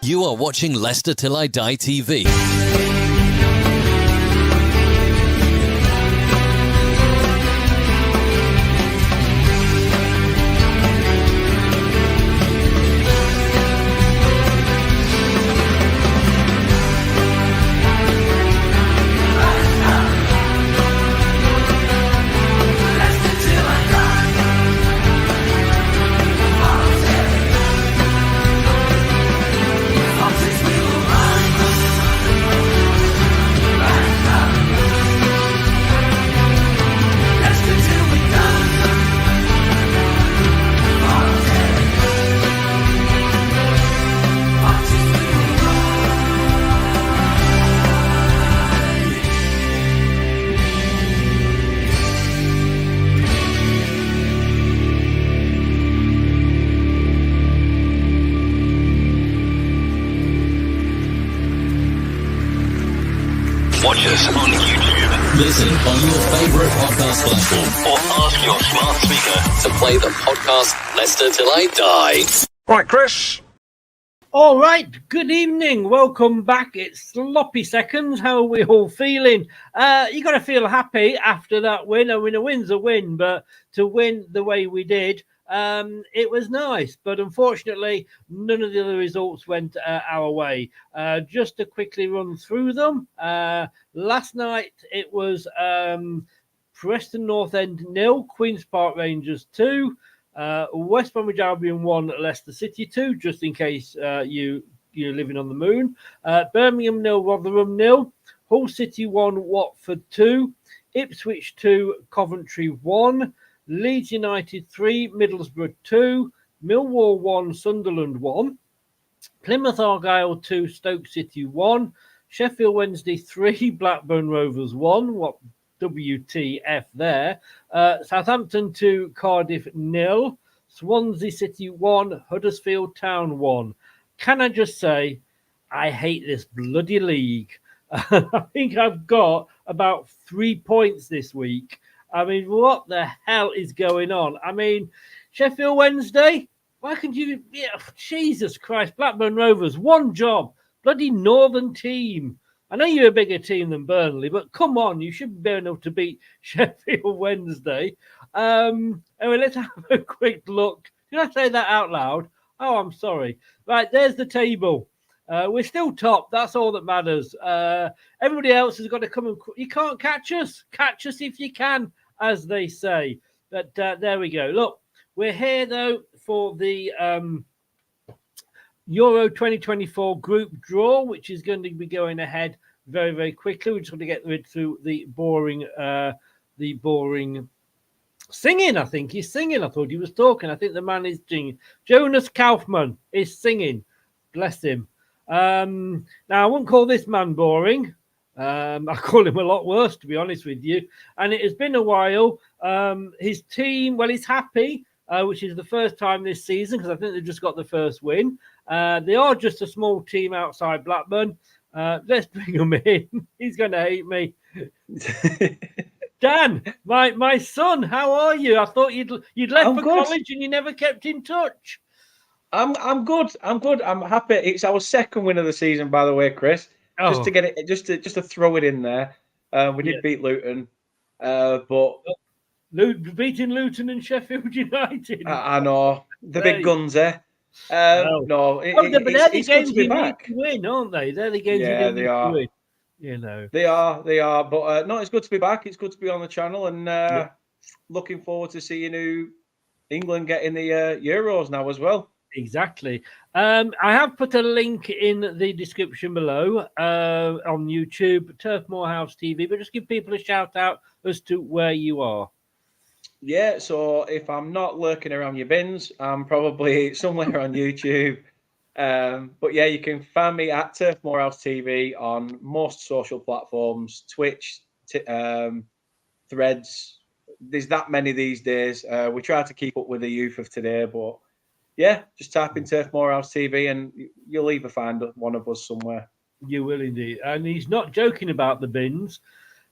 You are watching Leicester Till I Die TV. Watch us on YouTube. Listen on your favourite podcast platform. Or ask your smart speaker To play the podcast Leicester Till I Die. Right, Chris. All right, good evening. Welcome back. It's sloppy seconds. How are we all feeling? You got to feel happy after that win. I mean, a win's a win, but to win the way we did, it was nice. But unfortunately, none of the other results went our way. Just to quickly run through them. Last night, it was Preston North End 0, Queen's Park Rangers 2. West Bromwich Albion 1, Leicester City 2, just in case you're living on the moon. Birmingham 0, Rotherham 0. Hull City 1, Watford 2. Ipswich 2, Coventry 1. Leeds United 3, Middlesbrough 2. Millwall 1, Sunderland 1. Plymouth Argyle 2, Stoke City 1. Sheffield Wednesday 3, Blackburn Rovers 1. What WTF there. Southampton 2, Cardiff 0. Swansea City 1, Huddersfield Town 1. Can I just say, I hate this bloody league. I think I've got about 3 points this week. I mean, what the hell is going on? I mean, Sheffield Wednesday, why can't you... Yeah, Jesus Christ, Blackburn Rovers, one job. Bloody northern team. I know you're a bigger team than Burnley, but come on, you should be enough to beat Sheffield Wednesday. Anyway, let's have a quick look. Did I say that out loud? Oh, I'm sorry. Right, there's the table. We're still top. That's all that matters. Everybody else has got to come and... You can't catch us. Catch us if you can, as they say. But there we go. Look, we're here, though, for the... Euro 2024 group draw, which is going to be going ahead very, very quickly. We're just going to get rid through the boring singing. I think he's singing. I thought he was talking. I think the man is singing. Jonas Kaufman is singing. Bless him. Now, I wouldn't call this man boring. I call him a lot worse, to be honest with you. And it has been a while. His team, well, he's happy, which is the first time this season, because I think they've just got the first win. They are just a small team outside Blackburn. Let's bring him in. He's going to hate me. Dan, my son, how are you? I thought you'd left for college and you never kept in touch. I'm good. I'm happy. It's our second win of the season, by the way, Chris. Oh. Just to get it, just to throw it in there. We did beat Luton, but beating Luton and Sheffield United. I know the big guns, eh? No, it's good to be back. Win, aren't they? They're the games you need to win. You know, they are. But no, it's good to be back. It's good to be on the channel, and looking forward to seeing England get in the Euros now as well. Exactly. I have put a link in the description below on YouTube, Turf Moorhouse TV, but just give people a shout out as to where you are. Yeah, so if I'm not lurking around your bins, I'm probably somewhere on YouTube. But yeah, you can find me at Turf Moorhouse TV on most social platforms, Twitch, Threads. There's that many these days. We try to keep up with the youth of today, but yeah, just type in Turf Moorhouse TV and you'll either find one of us somewhere. You will indeed. And he's not joking about the bins.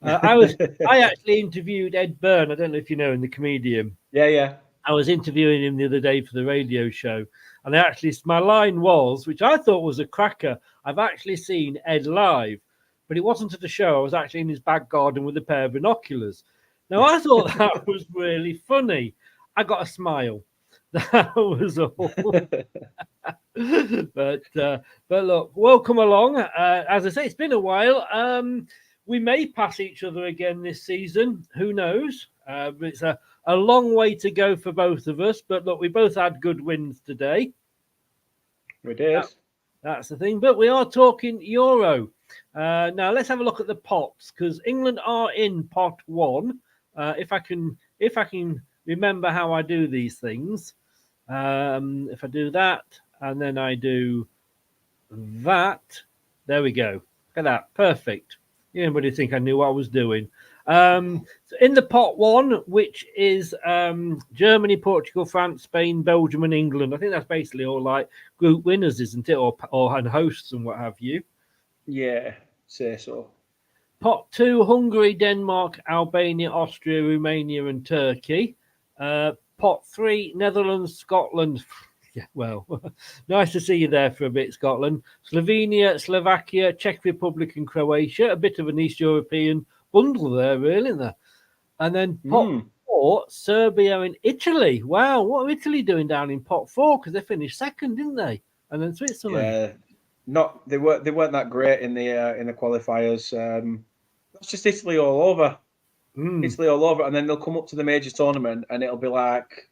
I actually interviewed Ed Byrne. I don't know if you know him, the comedian. Yeah. I was interviewing him the other day for the radio show. And my line was, which I thought was a cracker, I've actually seen Ed live, but it wasn't at a show. I was actually in his back garden with a pair of binoculars. Now, I thought that was really funny. I got a smile. That was all. but look, welcome along. As I say, it's been a while. We may pass each other again this season. Who knows? It's a long way to go for both of us. But look, we both had good wins today. We did. That's the thing. But we are talking Euro. Now let's have a look at the pots, because England are in pot 1. If I can remember how I do these things. If I do that and then I do that, there we go. Look at that, perfect. Anybody think I knew what I was doing? So in the pot 1, which is Germany, Portugal, France, Spain, Belgium, and England. I think that's basically all like group winners, isn't it? Or and hosts and what have you. Yeah, say so. Pot 2, Hungary, Denmark, Albania, Austria, Romania, and Turkey. Pot 3, Netherlands, Scotland. Yeah, well, nice to see you there for a bit, Scotland. Slovenia, Slovakia, Czech Republic, and Croatia. A bit of an East European bundle there, really, isn't there? And then pot 4, Serbia and Italy. Wow, what are Italy doing down in pot 4? Because they finished second, didn't they? And then Switzerland. Yeah, they weren't that great in the qualifiers. That's just Italy all over. Italy all over, and then they'll come up to the major tournament, and it'll be like,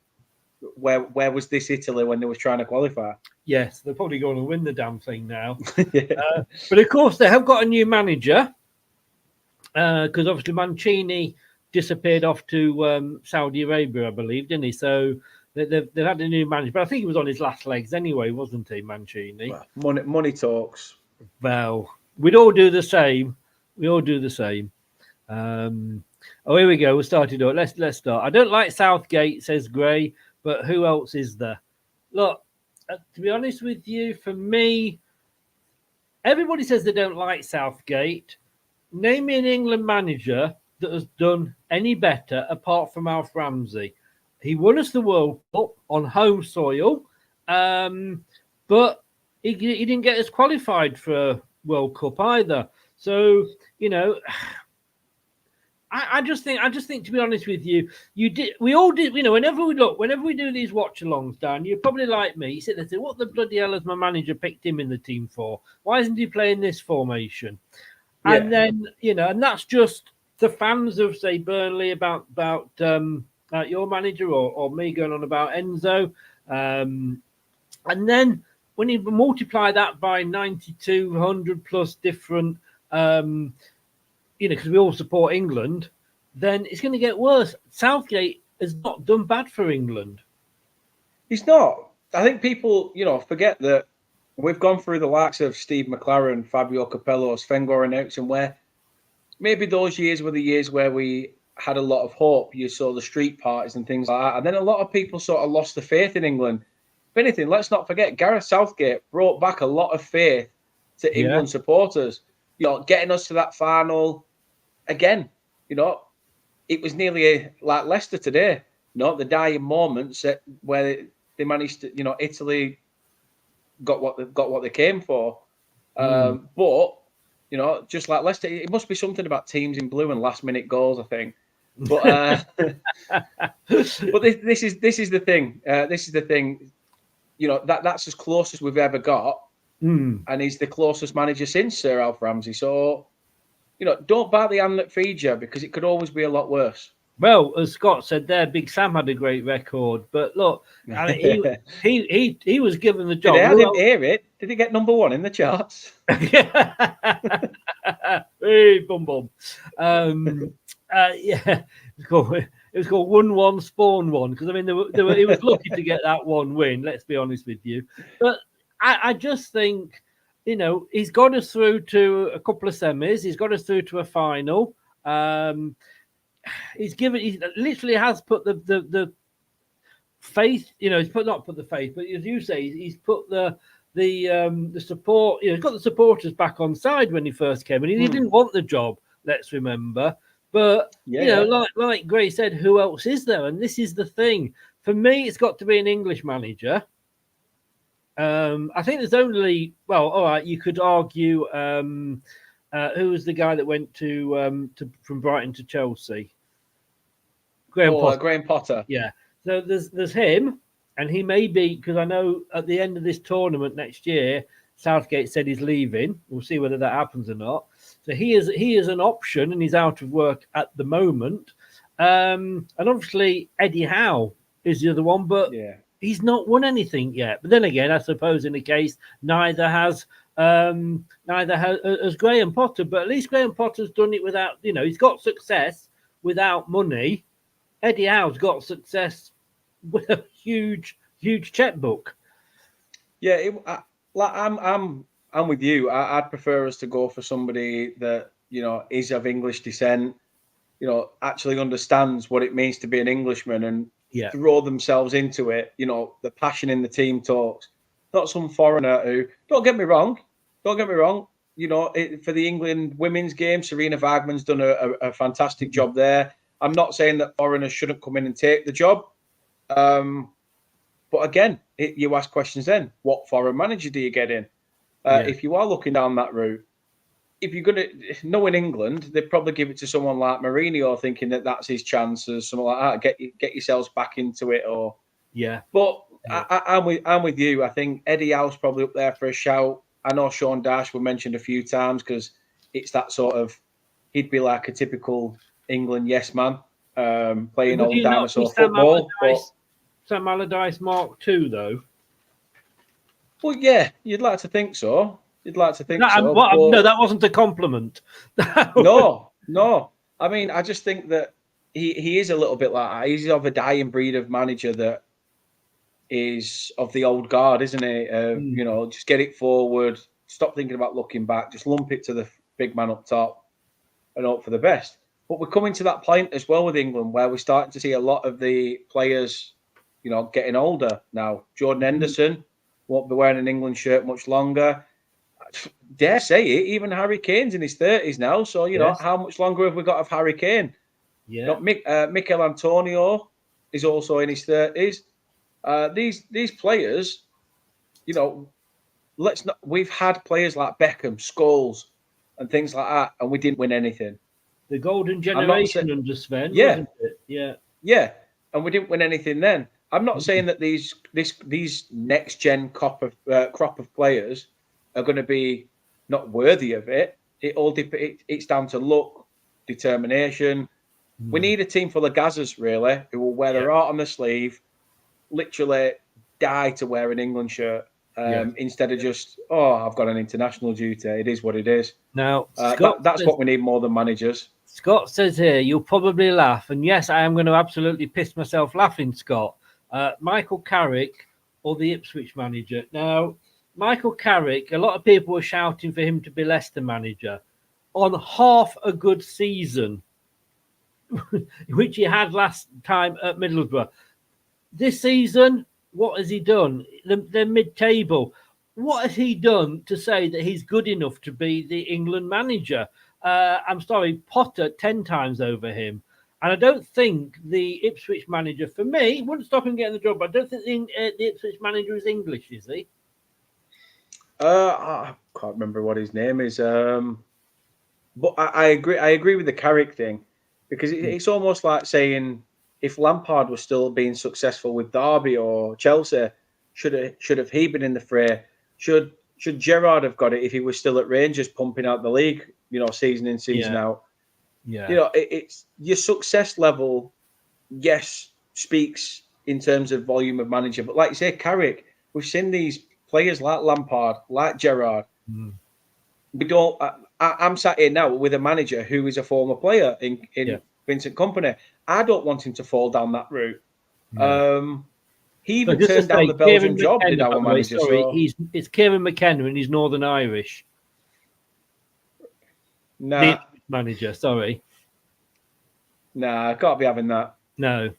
where was this Italy when they were trying to qualify? Yes, they're probably going to win the damn thing now. Yeah. But of course, they have got a new manager, because obviously Mancini disappeared off to Saudi Arabia, I believe, didn't he? So they've had a new manager, but I think he was on his last legs anyway, wasn't he, Mancini? Well, money talks. Well, we'd all do the same. We all do the same. Oh, here we go. We'll start it up. Let's start. I don't like Southgate, says Gray, but who else is there? Look, to be honest with you, for me, everybody says they don't like Southgate. Name me an England manager that has done any better apart from Alf Ramsey. He won us the World Cup on home soil, but he didn't get us qualified for a World Cup either. So, I just think, to be honest with you, we all did, whenever we do these watch-alongs, Dan, you're probably like me. You sit there and say, what the bloody hell has my manager picked him in the team for? Why isn't he playing this formation? Yeah. And then, and that's just the fans of, say, Burnley about your manager or me going on about Enzo. And then when you multiply that by 9,200 plus different, because we all support England, then it's going to get worse. Southgate has not done bad for England. He's not. I think people, forget that we've gone through the likes of Steve McLaren, Fabio Capello, Sven-Goran Eriksson, where maybe those years were the years where we had a lot of hope. You saw the street parties and things like that. And then a lot of people sort of lost the faith in England. If anything, let's not forget, Gareth Southgate brought back a lot of faith to England supporters. Getting us to that final. Again, it was nearly like Leicester today. The dying moments where they managed to, Italy got what they came for. But just like Leicester, it must be something about teams in blue and last minute goals, I think. But but this is the thing. This is the thing. That's as close as we've ever got, and he's the closest manager since Sir Alf Ramsey. So. Don't bite the hand that feeds you, because it could always be a lot worse. Well, as Scott said there, Big Sam had a great record, but look, he was given the job. I didn't hear it. Did he get number 1 in the charts? Hey, bum bum. Yeah, it was called 1-1 Spawn 1, because he was lucky to get that one win. Let's be honest with you, but I just think. He's got us through to a couple of semis. He's got us through to a final. He literally has put the faith. He's not put the faith, but as you say, he's put the support. He's got the supporters back on side when he first came, and he didn't want the job. Let's remember. But like Gray said, who else is there? And this is the thing. For me, it's got to be an English manager. I think there's only all right. You could argue who was the guy that went to from Brighton to Chelsea? Graham Potter. Graham Potter. Yeah. So there's him, and he may be, because I know at the end of this tournament next year, Southgate said he's leaving. We'll see whether that happens or not. So he is an option, and he's out of work at the moment. And obviously Eddie Howe is the other one, but he's not won anything yet. But then again, I suppose in the case neither has Graham Potter. But at least Graham Potter's done it without, he's got success without money. Eddie Howe's got success with a huge checkbook. Yeah, I'm with you. I'd prefer us to go for somebody that is of English descent, actually understands what it means to be an Englishman and throw themselves into it. The passion in the team talks. Not some foreigner who. Don't get me wrong. For the England women's game, Serena Wagman's done a fantastic job there. I'm not saying that foreigners shouldn't come in and take the job. But again, you ask questions then. What foreign manager do you get in? If you are looking down that route, if you're going to know in England, they'd probably give it to someone like Mourinho, thinking that that's his chance or something like that. Get yourselves back into it, or But I'm with you. I think Eddie Howe's probably up there for a shout. I know Sean Dyche was mentioned a few times because it's that sort of. He'd be like a typical England yes man, playing old dinosaur football. Sam Allardyce Mark II, though. Well, yeah, you'd like to think so. No, that wasn't a compliment. No. I mean, I just think that he is a little bit like that. He's of a dying breed of manager that is of the old guard, isn't he? Just get it forward, stop thinking about looking back, just lump it to the big man up top and hope for the best. But we're coming to that point as well with England where we're starting to see a lot of the players, getting older now. Jordan Henderson won't be wearing an England shirt much longer. Dare say it, even Harry Kane's in his 30s now. So, how much longer have we got of Harry Kane? Yeah. Mikel Antonio is also in his 30s. These players, we've had players like Beckham, Scholes, and things like that, and we didn't win anything. The golden generation under Sven, wasn't it? Yeah, and we didn't win anything then. I'm not saying that these next gen crop of players are going to be not worthy of it. It's down to luck, determination. We need a team full of Gazzers, really, who will wear their heart on the sleeve, literally die to wear an England shirt. Instead of just, I've got an international duty. It is what it is. Now, that's what we need more than managers. Scott says here, you'll probably laugh. And yes, I am going to absolutely piss myself laughing, Scott. Michael Carrick or the Ipswich manager. Now, Michael Carrick, a lot of people were shouting for him to be Leicester manager on half a good season, which he had last time at Middlesbrough. This season, what has he done? They're mid-table. What has he done to say that he's good enough to be the England manager? I'm sorry, Potter 10 times over him. And I don't think the Ipswich manager, for me, wouldn't stop him getting the job. But I don't think the Ipswich manager is English, is he? I can't remember what his name is. But I agree with the Carrick thing, because it's almost like saying if Lampard was still being successful with Derby or Chelsea, should have he been in the fray? Should Gerrard have got it if he was still at Rangers pumping out the league, season in, season out? Yeah. It's your success level, yes, speaks in terms of volume of manager. But like you say, Carrick, we've seen these players like Lampard, like Gerrard. We don't. I'm sat here now with a manager who is a former player in Vincent Kompany. I don't want him to fall down that route. He even turned down the Belgian job, did our manager? Sorry, it's Kieran McKenna and he's Northern Irish. Nah. Manager, sorry. Nah, I can't be having that. No.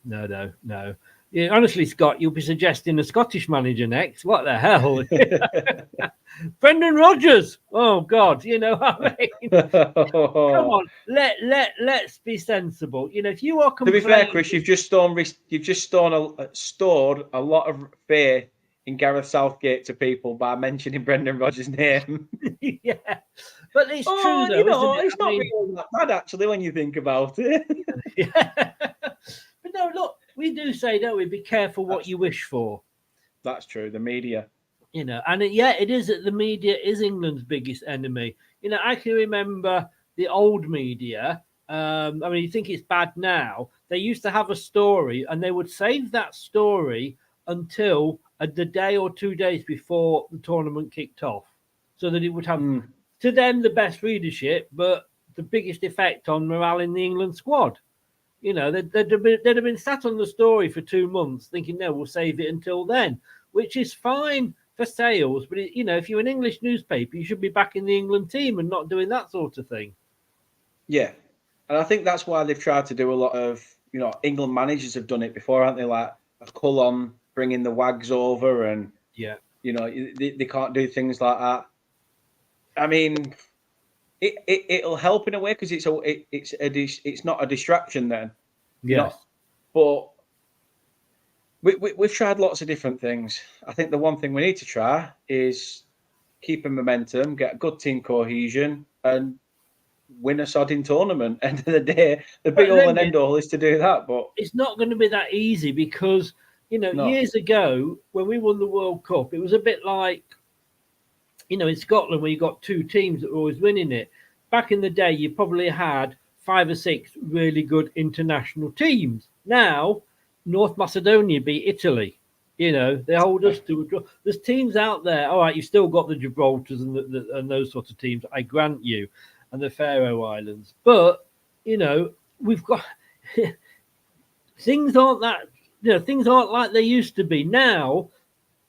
Yeah, honestly, Scott, you'll be suggesting a Scottish manager next. What the hell? Brendan Rodgers. Oh God, I mean, come on, let's be sensible. If you are to be fair, Chris, you've just stored a lot of faith in Gareth Southgate to people by mentioning Brendan Rodgers' name. Yeah, but it's true though, you know, isn't it? it's not really that bad actually when you think about it. Yeah. But no, look, we do say, don't we? Be careful what you wish for. That's true. The media. You know, and it is that the media is England's biggest enemy. You know, I can remember the old media. I mean, you think it's bad now. They used to have a story and they would save that story until the day or 2 days before the tournament kicked off, so that it would have, to them, the best readership, but the biggest effect on morale in the England squad. You know, they'd have been sat on the story for 2 months thinking, no, we'll save it until then, which is fine for sales. But, you know, if you're an English newspaper, you should be backing the England team and not doing that sort of thing. Yeah. And I think that's why they've tried to do a lot of, you know, England managers have done it before, haven't they? Like Cullen bringing the Wags over and, yeah, you know, they can't do things like that. I mean, it'll help in a way because it's not a distraction then. yes. But we've tried lots of different things. I think the one thing we need to try is keep a momentum, get a good team cohesion, and win a sodding tournament. End of the day, the big all and end all is to do that. But it's not going to be that easy because, you know, years ago when we won the World Cup, it was a bit like, you know, in Scotland where you got 2 teams that were always winning it. Back in the day, you probably had 5 or 6 really good international teams. Now, North Macedonia beat Italy. You know, they hold us to a draw. There's teams out there. All right, you've still got the Gibraltars and those sorts of teams, I grant you, and the Faroe Islands. But, you know, we've got things aren't like they used to be. Now,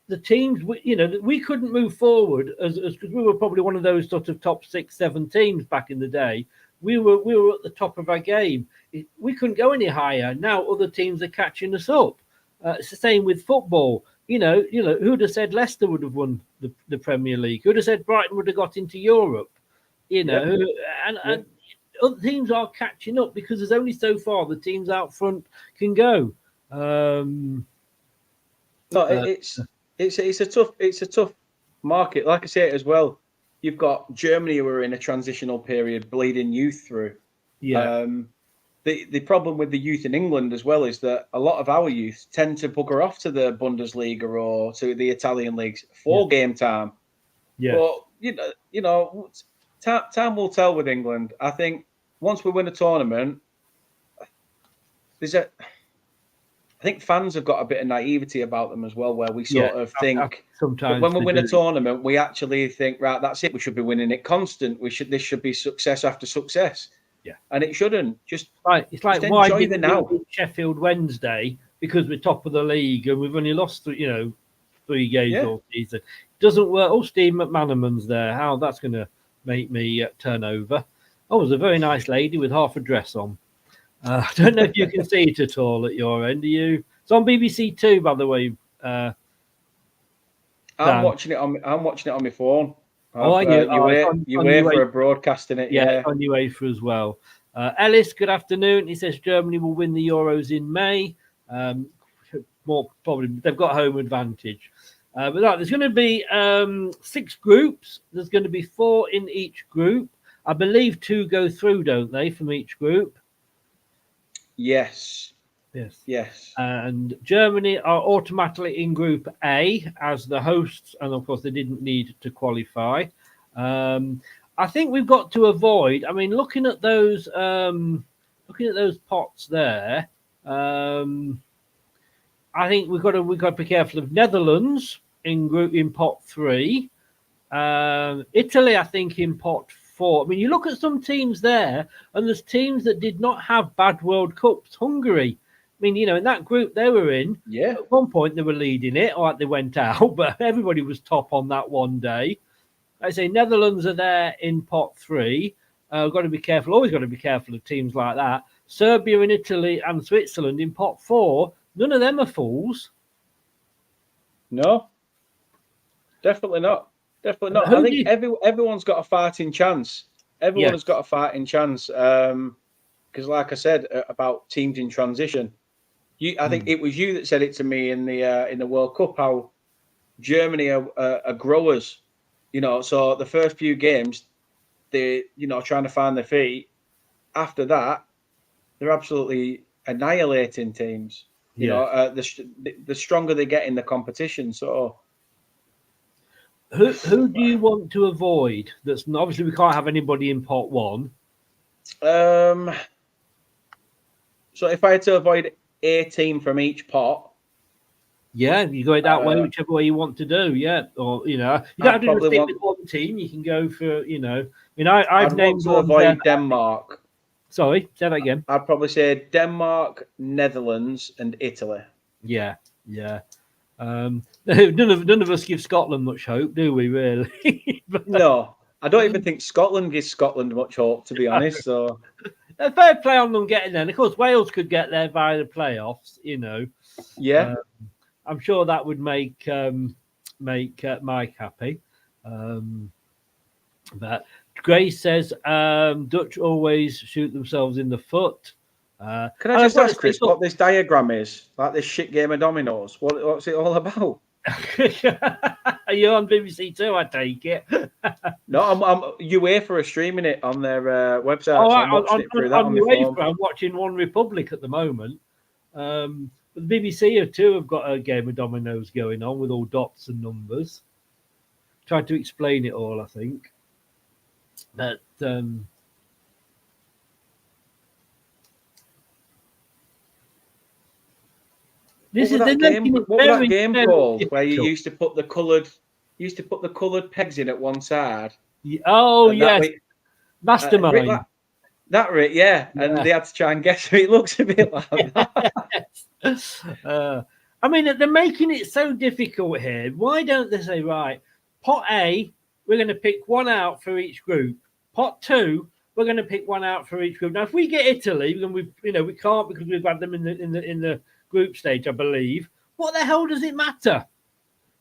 the teams, you know, we couldn't move forward as because we were probably one of those sort of top 6, 7 teams back in the day. We were at the top of our game. We couldn't go any higher. Now other teams are catching us up. It's the same with football. You know, who'd have said Leicester would have won the Premier League? Who'd have said Brighton would have got into Europe? You know, and other teams are catching up because there's only so far the teams out front can go. It's a tough market. Like I say as well, you've got Germany who are in a transitional period, bleeding youth through. Yeah. The problem with the youth in England as well is that a lot of our youth tend to bugger off to the Bundesliga or to the Italian leagues for game time. Yeah. But you know, time will tell with England. I think once we win a tournament, I think fans have got a bit of naivety about them as well, where we sort of think sometimes when we win a tournament, we actually think, right, that's it. We should be winning it constant. This should be success after success. Yeah, and it shouldn't. It's like why enjoy didn't the now. we Sheffield Wednesday because we're top of the league and we've only lost 3 games all season. Doesn't work. Oh, Steve McManaman's there. How that's going to make me turn over? Oh, it was a very nice lady with half a dress on. I don't know if you can see it at all at your end. Are you? It's on BBC Two, by the way. I'm watching it on my phone. You wait for a broadcasting it. Yeah, it's on UEFA as well. Ellis, good afternoon. He says Germany will win the Euros in May. More probably, they've got home advantage. But there's going to be 6 groups. There's going to be 4 in each group. I believe 2 go through, don't they, from each group? Yes. And Germany are automatically in Group A as the hosts, and of course they didn't need to qualify. I think we've got to avoid. I mean, looking at those pots there, I think we've got to be careful of Netherlands in pot 3, Italy, I think, in pot 4. I mean, you look at some teams there, and there's teams that did not have bad World Cups. Hungary. I mean, in that group they were in, at one point they were leading it, or they went out, but everybody was top on that one day. I say Netherlands are there in pot 3. Got to be careful, always got to be careful of teams like that. Serbia and Italy and Switzerland in pot 4. None of them are fools. No, definitely not. Definitely not. I think everyone's got a fighting chance. Everyone has got a fighting chance. Because, like I said about teams in transition, I think it was you that said it to me in the World Cup. How Germany are growers, so the first few games, they, trying to find their feet. After that, they're absolutely annihilating teams. The stronger they get in the competition. So, who do you want to avoid? That's obviously we can't have anybody in pot one. So if I had to avoid a team from each pot, yeah, you go it that way, whichever way you want to do. Yeah, or you don't have to just stick with one team. You can go for I've named to avoid Denmark. Sorry, say that again. I'd probably say Denmark, Netherlands, and Italy. Yeah. None of us give Scotland much hope, do we? Really? No, I don't even think Scotland gives Scotland much hope, to be honest. So, a fair play on them getting there. And of course, Wales could get there via the playoffs. Yeah, I'm sure that would make Mike happy. But Grace says Dutch always shoot themselves in the foot. Can I just ask, Chris, what this diagram is? Like this shit game of dominoes? What's it all about? Are you on BBC Two? I take it. No, I'm UEFA streaming it on their website. So I'm watching it through that on my phone. I'm watching One Republic at the moment. But the BBC too have got a game of dominoes going on with all dots and numbers. Tried to explain it all, I think. But what was that game called where you used to put the coloured pegs in at one side? Yes, Mastermind. Yeah, and they had to try and guess who it looks a bit like that. I mean, they're making it so difficult here. Why don't they say, right, pot A, we're going to pick one out for each group. Pot 2, we're going to pick one out for each group. Now, if we get Italy, then we can't because we've had them in the group stage, I believe. What the hell does it matter?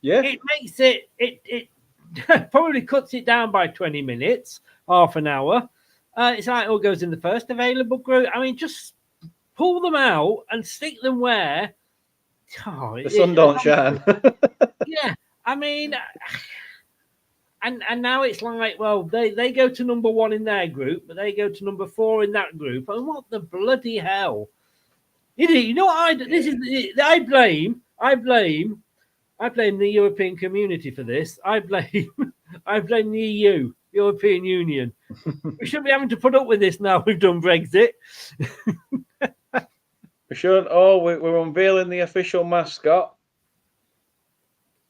Yeah, it makes it probably cuts it down by 20 minutes, half an hour. It's like it all goes in the first available group. I mean, just pull them out and stick them where the sun don't shine. Yeah, I mean, and now it's like, well, they go to number 1 in their group, but they go to number 4 in that group. And what the bloody hell? You know what I blame the European community for this. I blame the EU, European Union. We shouldn't be having to put up with this now we've done Brexit. We shouldn't. Oh, we're unveiling the official mascot.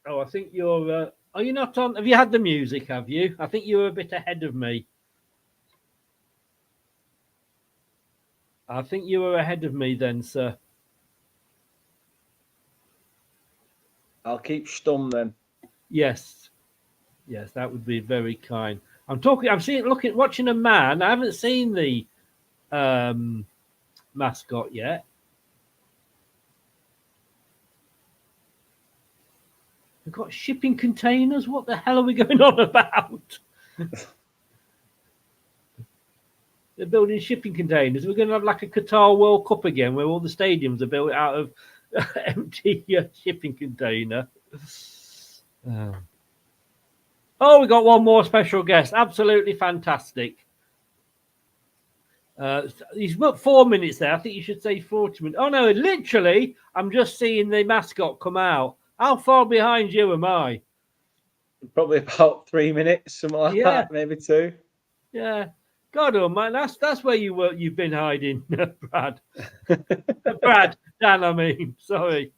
Oh, I think you're. Are you not on? Have you had the music? Have you? I think you were a bit ahead of me. I think you were ahead of me then, sir. I'll keep stum then. Yes, that would be very kind. Watching a man. I haven't seen the mascot yet. We've got shipping containers. What the hell are we going on about? They're building shipping containers. We're going to have like a Qatar World Cup again, where all the stadiums are built out of empty shipping container. Oh, we got one more special guest. Absolutely fantastic. He's got 4 minutes there. I think you should say 40 minutes. Oh, no, literally, I'm just seeing the mascot come out. How far behind you am I? Probably about 3 minutes, something like that, maybe 2. Yeah. God, oh man, that's where you've been hiding, Brad. Dan, I mean, sorry.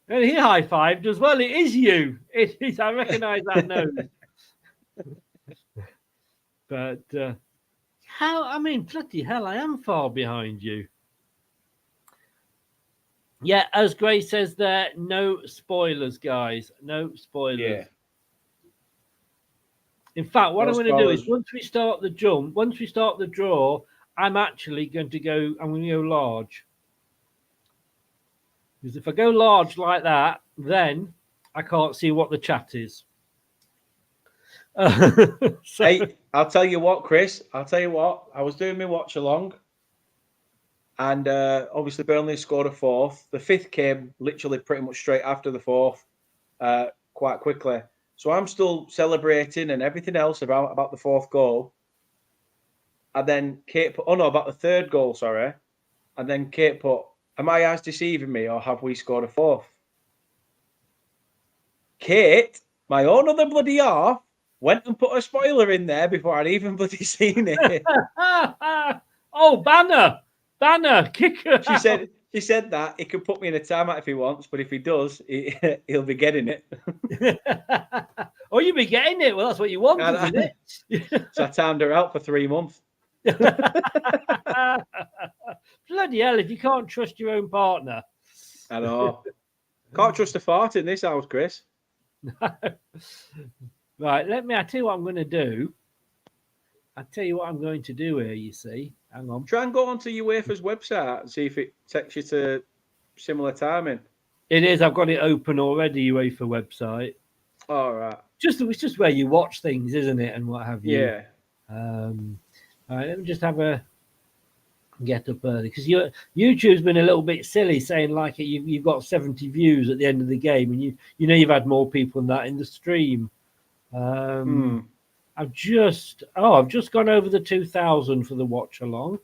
And he high-fived as well. It is you. It is. I recognise that nose. But bloody hell, I am far behind you. Yeah, as Grace says there, no spoilers, guys. No spoilers. Yeah. In fact, what I'm going to do is once we start the draw, I'm actually going to go large. Because if I go large like that, then I can't see what the chat is. Hey, I'll tell you what, Chris. I was doing my watch along, And obviously Burnley scored a fourth. The fifth came literally pretty much straight after the fourth, quite quickly. So I'm still celebrating and everything else about the fourth goal. And then Kate put, about the third goal, sorry. And then Kate put, are my eyes deceiving me or have we scored a fourth? Kate, my own other bloody half, went and put a spoiler in there before I'd even bloody seen it. Oh, Banner, kicker. She said that he could put me in a timeout if he wants, but if he does, he'll be getting it. Oh, you'll be getting it. Well, that's what you want, isn't it? So I timed her out for 3 months. Bloody hell, if you can't trust your own partner. I know. Can't trust a fart in this house, Chris. Right, I tell you what I'm going to do. I'll tell you what I'm going to do here, you see. Hang on. Try and go onto UEFA's website and see if it takes you to similar timing. It is. I've got it open already, UEFA website. All right. It's just where you watch things, isn't it, and what have you. Yeah. All right, let me just have a get up early because YouTube's been a little bit silly saying like you've got 70 views at the end of the game, and you know you've had more people than that in the stream. I've just gone over the 2,000 for the watch along.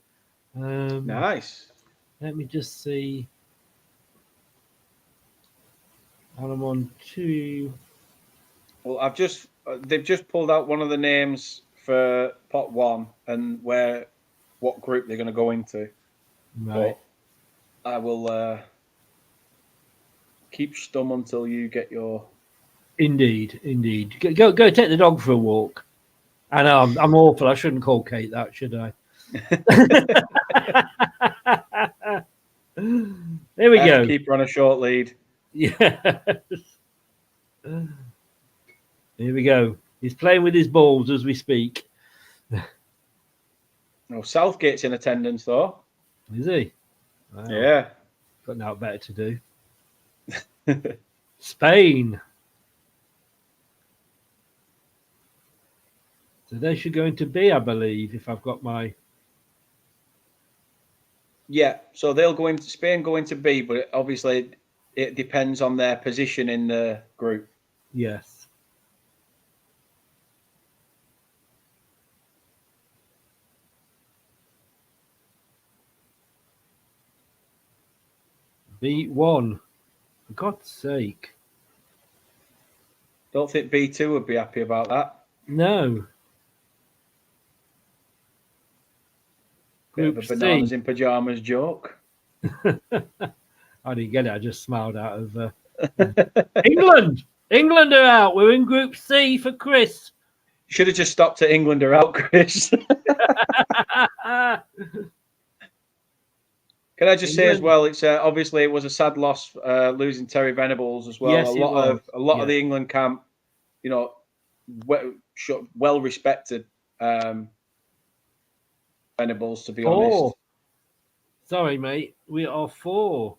Nice. Let me just see. And I'm on 2. Well, they've just pulled out one of the names for pot 1 and what group they're going to go into. Right. But I will keep stum until you get your. Indeed. Go take the dog for a walk. I know I'm awful. I shouldn't call Kate that, should I? There we go. Keep her on a short lead. Yes. Here we go. He's playing with his balls as we speak. Oh, Southgate's in attendance, though. Is he? Wow. Yeah. Got now better to do. Spain. So they should go into B, I believe, if I've got my. Yeah, so Spain go into B, but obviously it depends on their position in the group. Yes. B1. For God's sake. Don't think B2 would be happy about that. No. Bit of a bananas in pajamas joke. I didn't get it. I just smiled out of England. England are out. We're in Group C for Chris. Should have just stopped at England are out, Chris. Can I just say as well? It's obviously it was a sad loss losing Terry Venables as well. Yes, a lot of the England camp, you know, well respected Venables, to be honest. Sorry, mate. We are 4.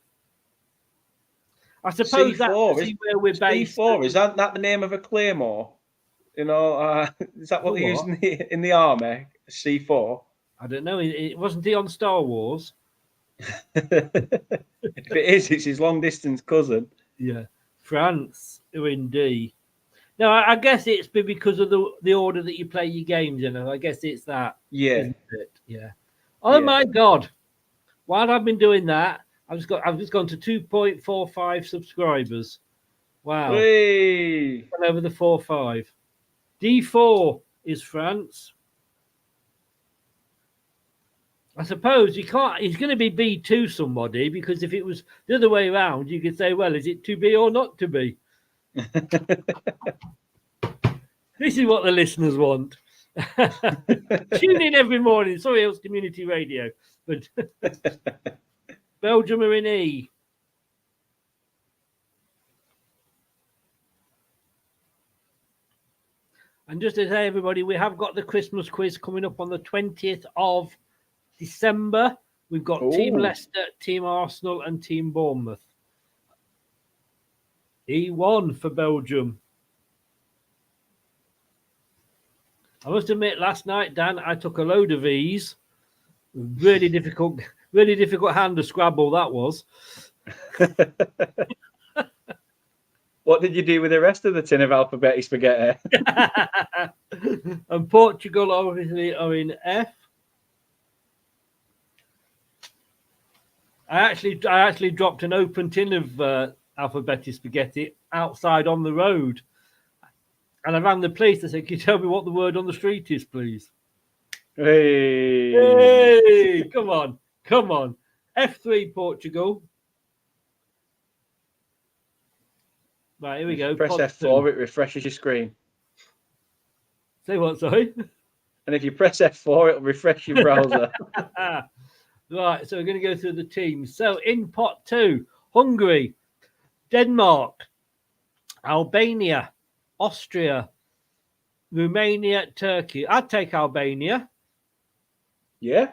I suppose that's where we're based. C4, is that the name of a claymore? You know, is that what they use in the army? C4. I don't know. It wasn't he on Star Wars? If it is, it's his long distance cousin. Yeah, France are in D. No, I guess it's because of the order that you play your games in. I guess it's that. Yeah. Isn't it? Yeah. Oh my God! While I've been doing that, I've just gone to 2.45 subscribers. Wow. Hey. Went over the 4.5. D4 is France. I suppose you can't. He's going to be B2 somebody, because if it was the other way around, you could say, well, is it to be or not to be? This is what the listeners want. Tune in every morning. Sorry, it was community radio, but Belgium are in E. And just to say, everybody, we have got the Christmas quiz coming up on the 20th of December. We've got Team Leicester, Team Arsenal, and Team Bournemouth. E1 for Belgium. I must admit, last night, Dan, I took a load of E's. Really difficult. Really difficult hand to scrabble that was. What did you do with the rest of the tin of alphabeti spaghetti? And Portugal obviously are in F. I actually dropped an open tin of alphabeti spaghetti outside on the road, and I rang the police. I said, "Can you tell me what the word on the street is, please?" Hey. Hey, come on. F3 Portugal. Right, here we go. Press Pot F4, two. it refreshes your screen. Say what, sorry? And if you press F4, it'll refresh your browser. Right, so we're going to go through the teams. So in pot 2, Hungary, Denmark, Albania, Austria, Romania, Turkey. I'd take Albania. Yeah.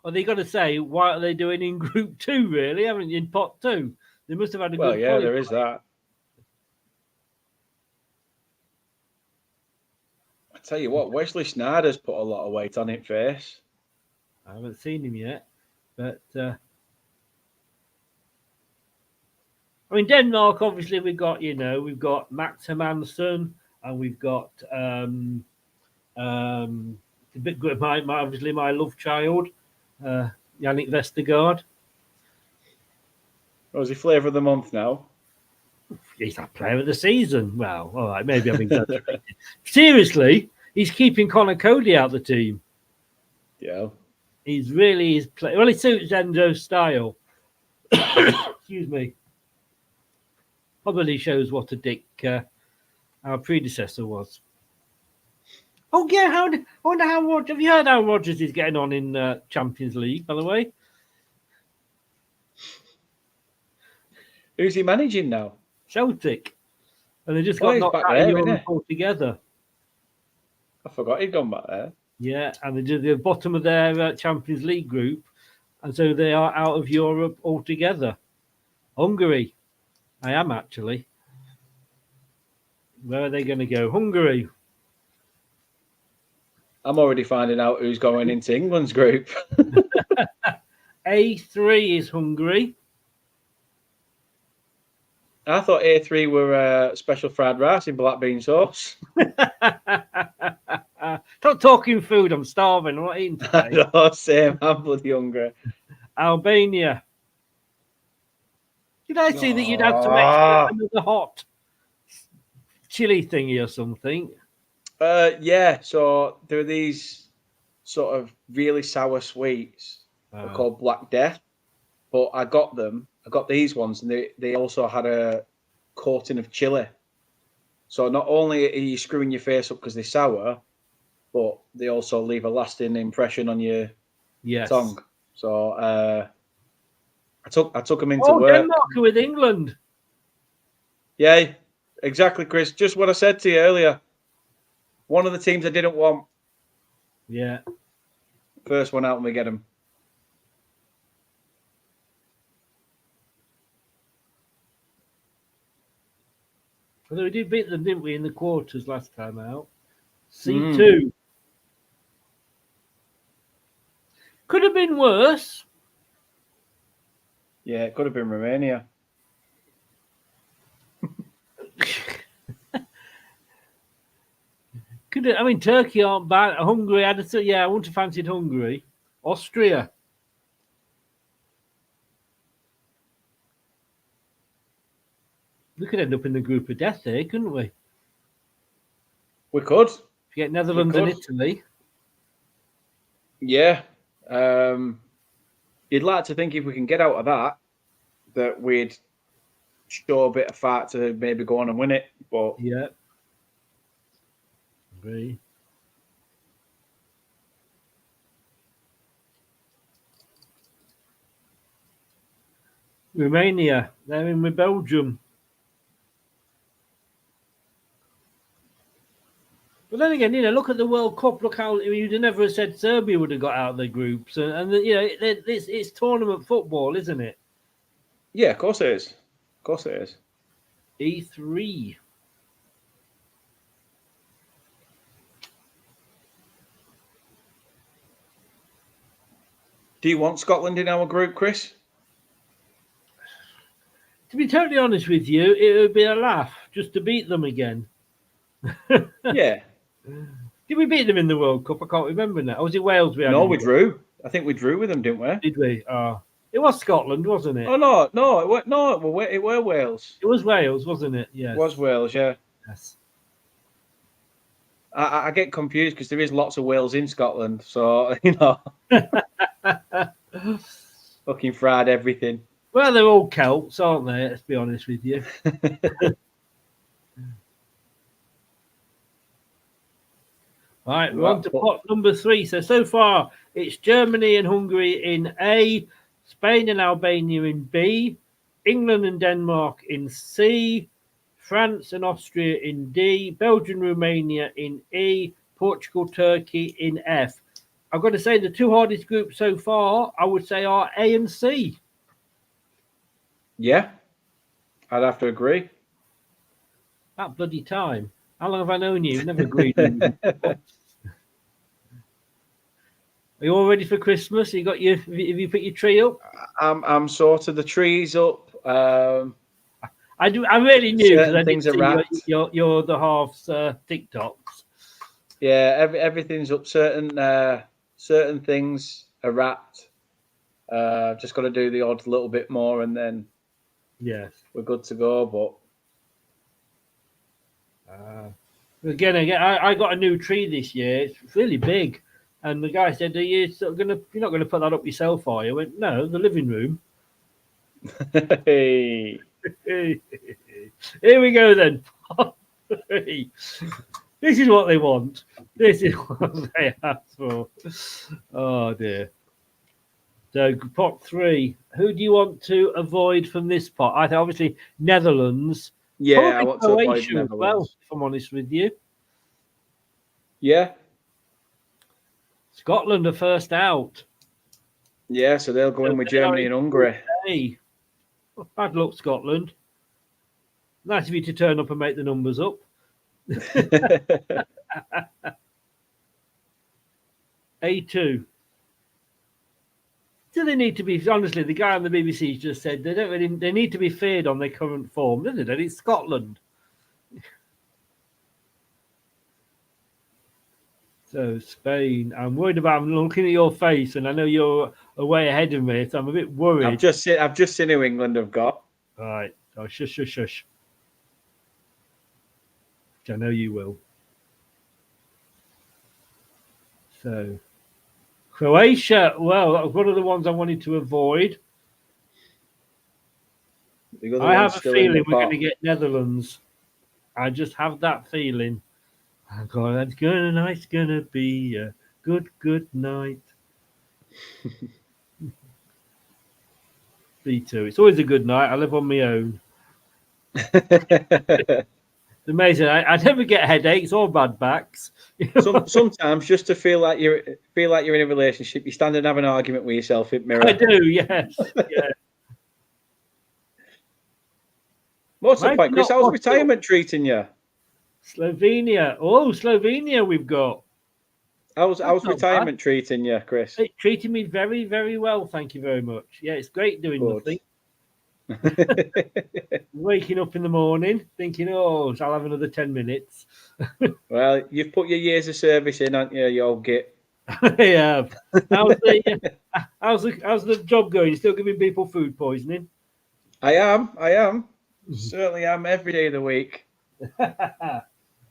Are they going to say, why are they doing in group 2, really? Haven't you, in pot 2? They must have had a Well, good yeah, there is that. I tell you what, Wesley Sneijder's put a lot of weight on it face. I haven't seen him yet, but I mean, Denmark, obviously, we've got Max Hermansson, and we've got a bit good, obviously my love child, Yannick Vestergaard. Or is he flavour of the month now? He's our player of the season. Well, all right, maybe I'm exaggerating. Seriously, he's keeping Connor Cody out of the team. Yeah. He's really his play. Well, he suits Enzo's style. Excuse me. Probably shows what a dick our predecessor was. Oh yeah, I wonder how. Have you heard how Rodgers is getting on in Champions League? By the way, Who's he managing now? Celtic, and they just Oh, got he's knocked back out there, of isn't Europe he? altogether. I forgot he'd gone back there. Yeah, and they did the bottom of their Champions League group, and so they are out of Europe altogether. Hungary, I am actually. Where are they going to go? Hungary. I'm already finding out who's going into England's group. A3 is Hungary. I thought A3 were special fried rice in black bean sauce. Stop talking food. I'm starving. I'm not eating today. No, same. I'm bloody hungry. Albania. Did I see that you'd had some extra another hot chili thingy or something? Yeah. So there are these sort of really sour sweets. They're called Black Death. But I got them. I got these ones, and they also had a coating of chili. So not only are you screwing your face up because they're sour, but they also leave a lasting impression on your tongue. So I took them into work. Denmark are with England. Yeah, exactly, Chris. Just what I said to you earlier. One of the teams I didn't want. Yeah. First one out, and we get them. Although we did beat them, didn't we, in the quarters last time out? C2. Could have been worse. Yeah, it could have been Romania. Turkey aren't bad. Hungary, I wouldn't have fancied Hungary. Austria. We could end up in the group of death there, couldn't we? We could. If you get Netherlands and Italy. Yeah. You'd like to think if we can get out of that we'd show a bit of fight to maybe go on and win it. But yeah. Agree. Romania, they're in with Belgium. But then again, look at the World Cup. Look how you'd have never said Serbia would have got out of the groups, and it's tournament football, isn't it? Yeah, of course it is. Of course it is. E3. Do you want Scotland in our group, Chris? To be totally honest with you, it would be a laugh just to beat them again. Yeah. Did we beat them in the World Cup? I can't remember now. Or was it Wales? No, we drew. I think we drew with them, didn't we? Did we? It was Scotland, wasn't it? Oh no, it were Wales. It was Wales, wasn't it? Yes. It was Wales, yeah. Yes. I get confused because there is lots of Wales in Scotland, so fucking fried everything. Well, they're all Celts, aren't they? Let's be honest with you. Right, we're on to pot number 3. So far, it's Germany and Hungary in A, Spain and Albania in B, England and Denmark in C, France and Austria in D, Belgium, Romania in E, Portugal, Turkey in F. I've got to say the 2 hardest groups so far, I would say, are A and C. Yeah, I'd have to agree. That bloody time. How long have I known you? Never agreed with me. Are you all ready for Christmas? Have you put your tree up? I'm sorted. The tree's up. I really knew because I things did are see your the halves TikToks. Yeah, everything's up. Certain things are wrapped. Just got to do the odd little bit more, and then we're good to go. But again, I got a new tree this year. It's really big. And the guy said, you're not gonna put that up yourself, are you? I went, no, the living room. Hey. Here we go then. This is what they want. This is what they asked for. Oh dear. So pot 3. Who do you want to avoid from this pot? I think obviously Netherlands. Yeah, probably I want to avoid Croatia as well, Netherlands. if I'm honest with you. Yeah. Scotland are first out. Yeah, so they'll go in with Germany and Hungary. Hey, bad luck, Scotland. Nice of you to turn up and make the numbers up. A2. Do they need to be? Honestly, the guy on the BBC just said they need to be feared on their current form, doesn't it? It's Scotland. So Spain, I'm worried about. I'm looking at your face, and I know you're way ahead of me, so I'm a bit worried. I've just seen who England have got. All right, so shush. Which I know you will. So Croatia. Well, that was one of the ones I wanted to avoid. I have a feeling we're going to get Netherlands. I just have that feeling. Oh God, that's gonna be a good night. B2. It's always a good night. I live on my own. It's amazing. I never get headaches or bad backs. Sometimes, just to feel like you're in a relationship, you stand and have an argument with yourself in mirror. I do, yes. Yeah. What's the point, Chris? How's retirement treating you? Slovenia. Oh, Slovenia we've got. How's retirement treating you, Chris? It treated me very, very well. Thank you very much. Yeah, it's great doing nothing. Waking up in the morning thinking, oh, I'll have another 10 minutes. Well, you've put your years of service in, haven't you, you old git? I have. How's the job going? You still giving people food poisoning? I am. Certainly am every day of the week.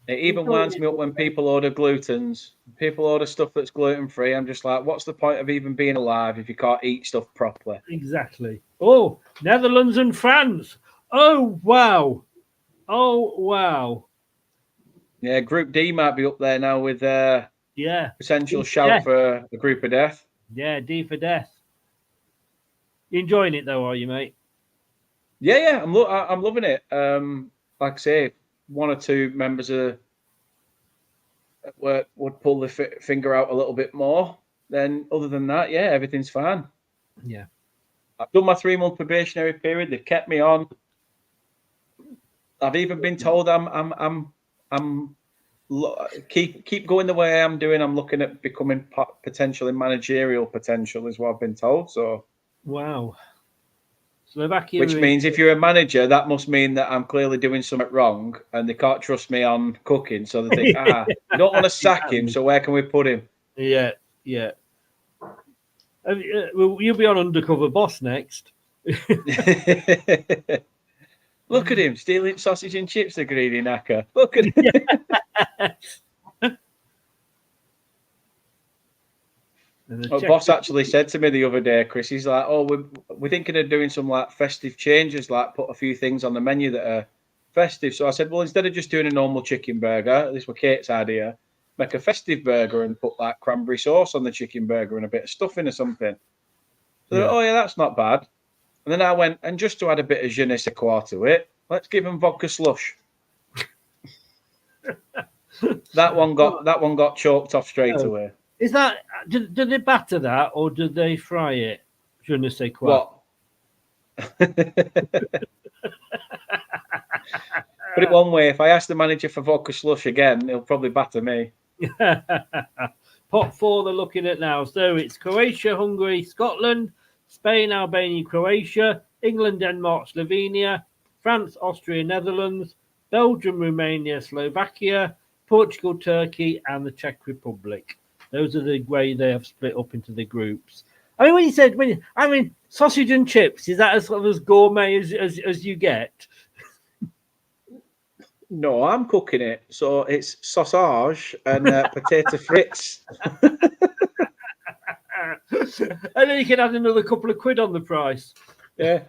It even winds me up when people order glutens. People order stuff that's gluten-free. I'm just like, what's the point of even being alive if you can't eat stuff properly? Exactly. Oh, Netherlands and France. Oh, wow. Yeah, Group D might be up there now with potential shout for a group of death. Yeah, D for death. You enjoying it though, are you, mate? Yeah, I'm loving it. Like I say, one or two members of work would pull the finger out a little bit more. Then, other than that, yeah, everything's fine. Yeah, I've done my 3-month probationary period. They've kept me on. I've even been told I'm keep going the way I am doing. I'm looking at becoming potentially managerial potential, is what I've been told. So, wow. Slovakia. which means if you're a manager, that must mean that I'm clearly doing something wrong, and they can't trust me on cooking. So they think, we don't want to sack him. So where can we put him? Yeah, yeah. Well, you'll be on Undercover Boss next. Look at him stealing sausage and chips, the greedy knacker. Look at him. Boss actually said to me the other day, Chris, he's like, "Oh, we're thinking of doing some like festive changes, like put a few things on the menu that are festive." So I said, "Well, instead of just doing a normal chicken burger, this was Kate's idea, make a festive burger and put like cranberry sauce on the chicken burger and a bit of stuffing or something." So, oh yeah, that's not bad. And then I went, and just to add a bit of je ne sais quoi to it, let's give him vodka slush. that one got choked off straight away. Is that did they batter that or did they fry it? Je ne sais quoi. What? Put it one way, if I ask the manager for vodka slush again, he'll probably batter me. Pot 4 they're looking at now. So it's Croatia, Hungary, Scotland, Spain, Albania, Croatia, England, Denmark, Slovenia, France, Austria, Netherlands, Belgium, Romania, Slovakia, Portugal, Turkey, and the Czech Republic. Those are the way they have split up into the groups. I mean, when you said, sausage and chips, is that as sort of as gourmet as you get? No, I'm cooking it. So it's sausage and potato frites. And then you can add another couple of quid on the price. Yeah.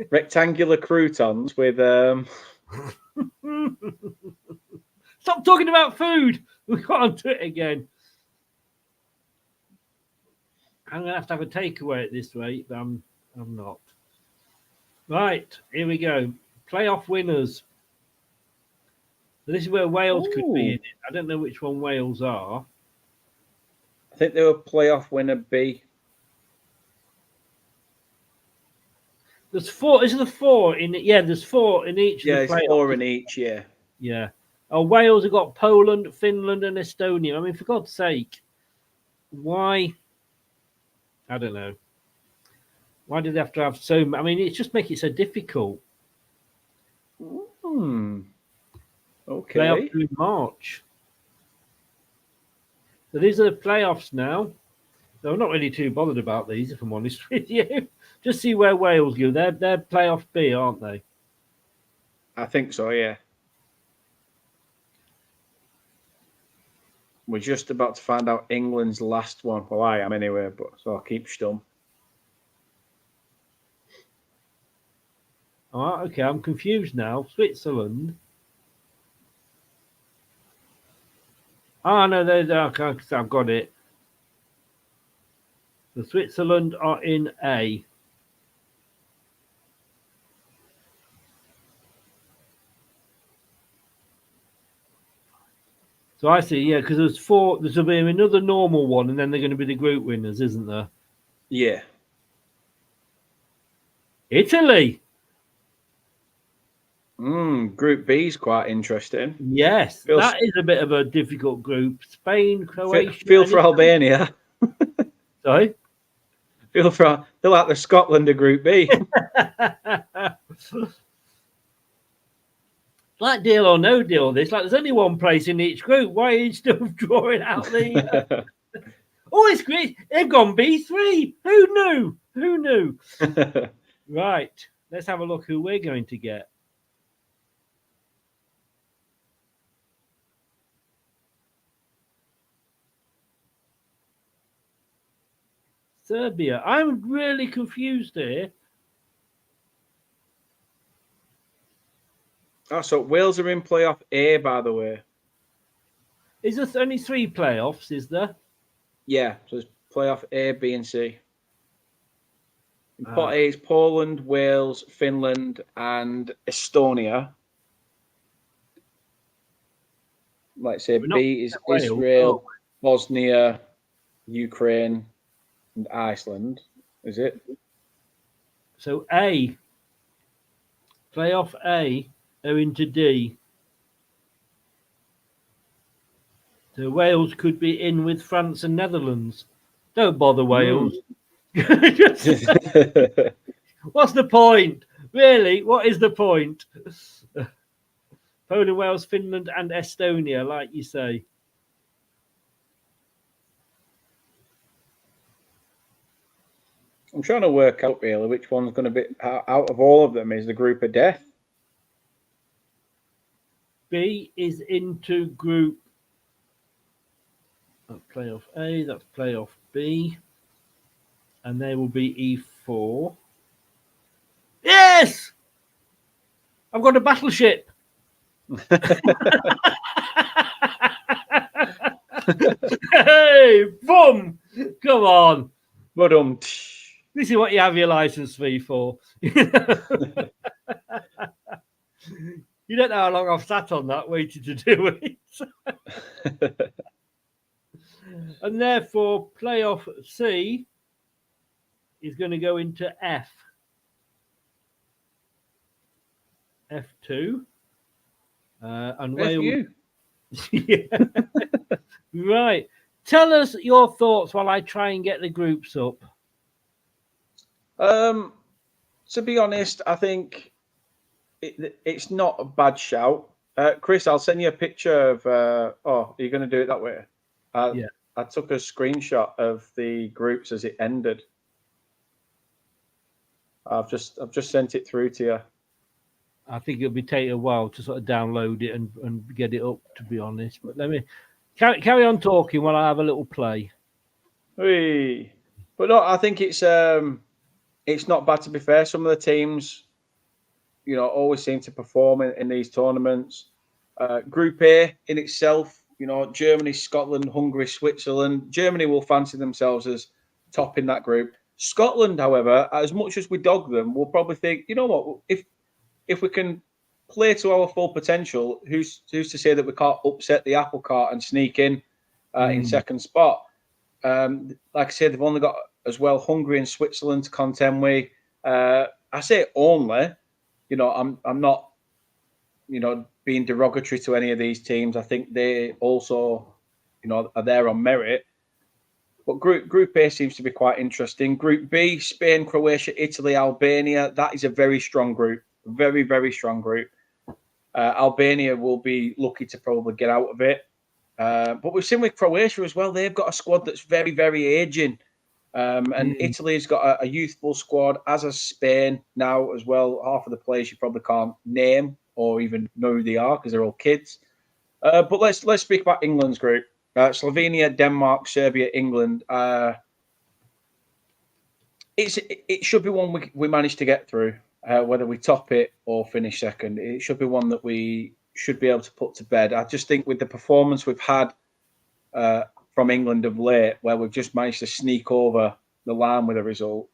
Rectangular croutons with... Stop talking about food. We can't do it again. I'm going to have a takeaway at this rate, but I'm not. Right, here we go. Playoff winners. So this is where Wales could be in it. I don't know which one Wales are. I think they were playoff winner B. There's 4. Is there 4 in it? Yeah, there's 4 in each. Yeah, it's 4 in each. Yeah. Yeah. Oh, Wales have got Poland, Finland, and Estonia. I mean, for God's sake, why? I don't know. Why do they have to have so many? I mean, it's just making it so difficult. Okay. Playoff through March. So these are the playoffs now. So I'm not really too bothered about these, if I'm honest with you. Just see where Wales go. They're playoff B, aren't they? I think so, yeah. We're just about to find out England's last one. Well, I am anyway, but so I'll keep stum. All right, okay, I'm confused now. Switzerland. Oh, no, I've got it. The Switzerland are in A. So I see, yeah, because there's 4. There's going to be another normal one, and then they're going to be the group winners, isn't there? Yeah. Italy. Group B is quite interesting. Yes, that is a bit of a difficult group. Spain, Croatia. Feel for Albania. Sorry? Feel like the Scotland of Group B. Like deal or no deal, this. Like there's only one place in each group. Why are you still drawing out the... Oh, it's great. They've gone B3. Who knew? Right. Let's have a look who we're going to get. Serbia. I'm really confused here. Oh, so Wales are in playoff A, by the way. Is there only 3 playoffs, is there? Yeah, so it's playoff A, B, and C. In pot A is Poland, Wales, Finland, and Estonia. Like say B is Israel, Bosnia, Ukraine, and Iceland. Is it? So A. Playoff A are into D. So Wales could be in with France and Netherlands. Don't bother Wales. What's the point? Really? What is the point? Poland, Wales, Finland, and Estonia, like you say. I'm trying to work out really which one's going to be out of all of them is the group of death. B is into group playoff A, that's playoff B, and they will be E4. Yes! I've got a battleship. Hey, boom! Come on. This is what you have your license fee for. You don't know how long I've sat on that waiting to do it. And therefore, playoff C is going to go into F. F2. And Wales. Yeah. Right. Tell us your thoughts while I try and get the groups up. To be honest, I think it's not a bad shout. Chris, I'll send you a picture of. Are you going to do it that way? Yeah. I took a screenshot of the groups as it ended. I've just sent it through to you. I think it'll be take a while to sort of download it and get it up, to be honest. But let me carry on talking while I have a little play. Whee. But no, I think it's not bad, to be fair. Some of the teams, always seem to perform in these tournaments. Group A in itself, Germany, Scotland, Hungary, Switzerland. Germany will fancy themselves as top in that group. Scotland, however, as much as we dog them, will probably think, you know what, if we can play to our full potential, who's to say that we can't upset the apple cart and sneak in second spot? Like I said, they've only got as well Hungary and Switzerland to contend with. I say only, I'm not, being derogatory to any of these teams. I think they also, are there on merit. But Group A seems to be quite interesting. Group B, Spain, Croatia, Italy, Albania. That is a very strong group. Very, very strong group. Albania will be lucky to probably get out of it. But we've seen with Croatia as well, they've got a squad that's very, very aging. And Italy's got a youthful squad, as has Spain now as well. Half of the players you probably can't name or even know who they are because they're all kids. But let's speak about England's group. Slovenia, Denmark, Serbia, England. It should be one we manage to get through, whether we top it or finish second. It should be one that we should be able to put to bed. I just think with the performance we've had from England of late, where we've just managed to sneak over the line with a result,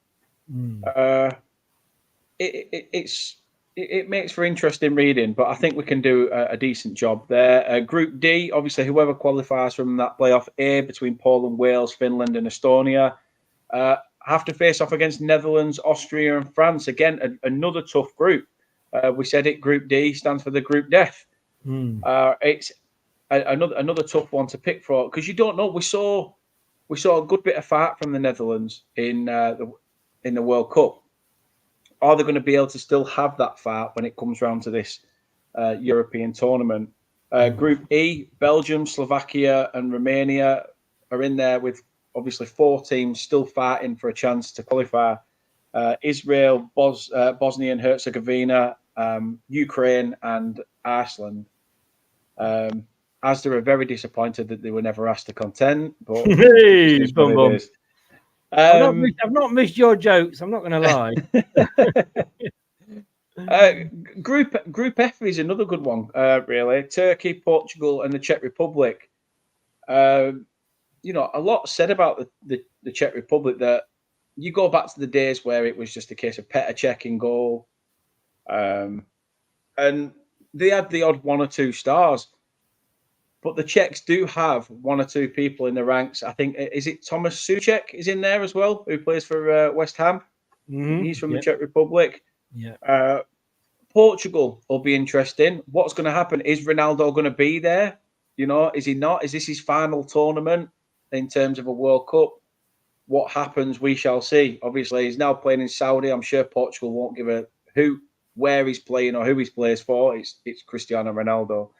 it makes for interesting reading. But I think we can do a decent job there. Group D, obviously, whoever qualifies from that playoff A between Poland, Wales, Finland, and Estonia have to face off against Netherlands, Austria, and France. Again, another tough group. We said it. Group D stands for the group death. It's another tough one to pick for because you don't know. We saw a good bit of fight from the Netherlands in the World Cup. Are they going to be able to still have that fight when it comes round to this European tournament? Group E, Belgium, Slovakia, and Romania are in there with obviously 4 teams still fighting for a chance to qualify. Israel, Bosnia and Herzegovina, Ukraine, and Iceland. As they were very disappointed that they were never asked to contend. But hey, I've not missed your jokes. I'm not going to lie. Group F is another good one, really. Turkey, Portugal, and the Czech Republic. A lot said about the Czech Republic that you go back to the days where it was just a case of Petr Cech in goal. And they had the odd 1 or 2 stars. But the Czechs do have 1 or 2 people in the ranks. I think, is it Thomas Souček is in there as well, who plays for West Ham? He's from the Czech Republic. Portugal will be interesting. What's going to happen? Is Ronaldo going to be there? You know, is he not? Is this his final tournament in terms of a World Cup? What happens, we shall see. Obviously, he's now playing in Saudi. I'm sure Portugal won't give a where he's playing or who he plays for. It's Cristiano Ronaldo.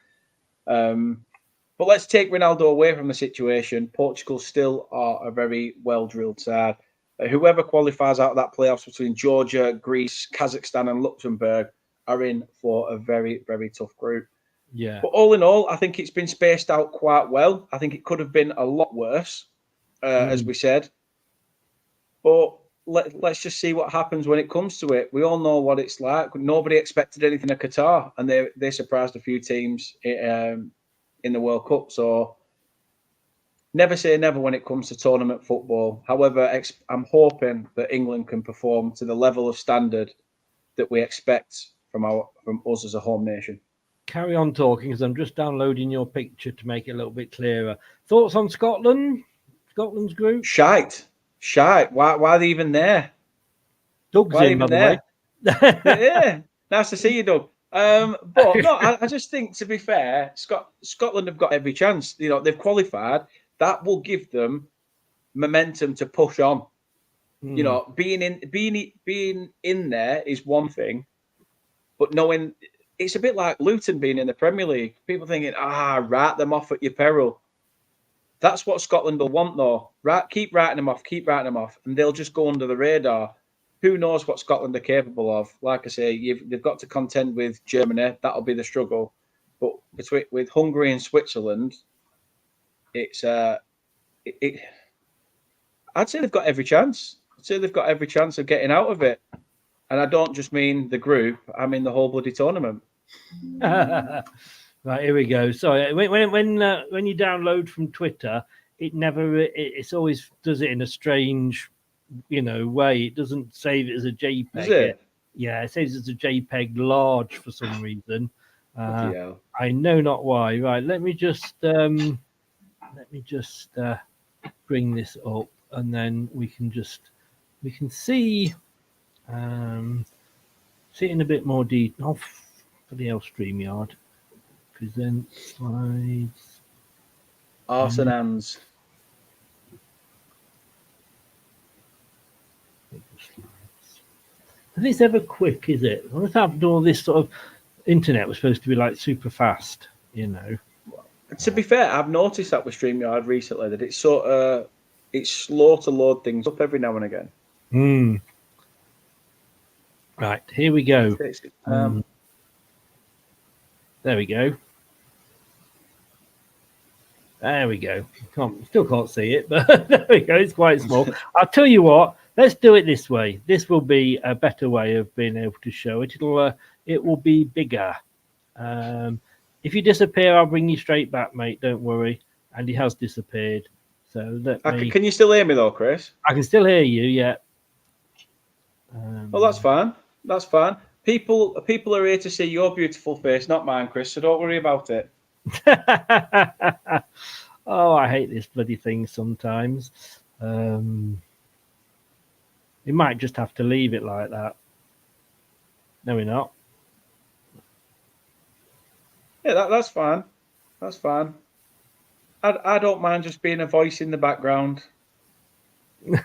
But let's take Ronaldo away from the situation. Portugal still are a very well-drilled side. Whoever qualifies out of that playoffs between Georgia, Greece, Kazakhstan, and Luxembourg are in for a very, very tough group. Yeah. But all in all, I think it's been spaced out quite well. I think it could have been a lot worse, as we said. But let's just see what happens when it comes to it. We all know what it's like. Nobody expected anything of Qatar, and they surprised a few teams in the World Cup. So never say never when it comes to tournament football. However, I'm hoping that England can perform to the level of standard that we expect from us as a home nation. Carry on talking, because I'm just downloading your picture to make it a little bit clearer. Thoughts on Scotland? Scotland's group? Shite. Why are they even there? Doug's in, by the way. Yeah, nice to see you, Doug. But no, I just think, to be fair, Scotland have got every chance. You know, they've qualified. That will give them momentum to push on. You know, being in there is one thing, but knowing it's a bit like Luton being in the Premier League. People thinking, write them off at your peril. That's what Scotland will want, though. Right, keep writing them off, and they'll just go under the radar. Who knows what Scotland are capable of? Like I say, they've got to contend with Germany. That'll be the struggle. But with Hungary and Switzerland, it's I'd say they've got every chance. I'd say they've got every chance of getting out of it. And I don't just mean the group; I mean the whole bloody tournament. Right, here we go. Sorry, when you download from Twitter, it always does it in a strange, way. It doesn't save it as a JPEG. Is it? Yeah, it says it's a JPEG large for some reason. Yeah. I know not why. Right, let me just bring this up, and then we can see see it in a bit more detail. For the StreamYard. Present slides. Arse and hands. And it's ever quick, is it? What's happened to all this sort of internet was supposed to be like super fast, To be fair, I've noticed that with StreamYard recently that it's it's slow to load things up every now and again. Right, here we go. There we go. There we go. Still can't see it, but there we go. It's quite small. I'll tell you what. Let's do it this way. This will be a better way of being able to show it. It will be bigger. If you disappear, I'll bring you straight back, mate. Don't worry. And he has disappeared. So can you still hear me though, Chris? I can still hear you. Yeah. Well, that's fine. That's fine. People are here to see your beautiful face, not mine, Chris. So don't worry about it. Oh, I hate this bloody thing sometimes. You might just have to leave it like that. No, we're not. Yeah, that's fine. That's fine. I don't mind just being a voice in the background. It'll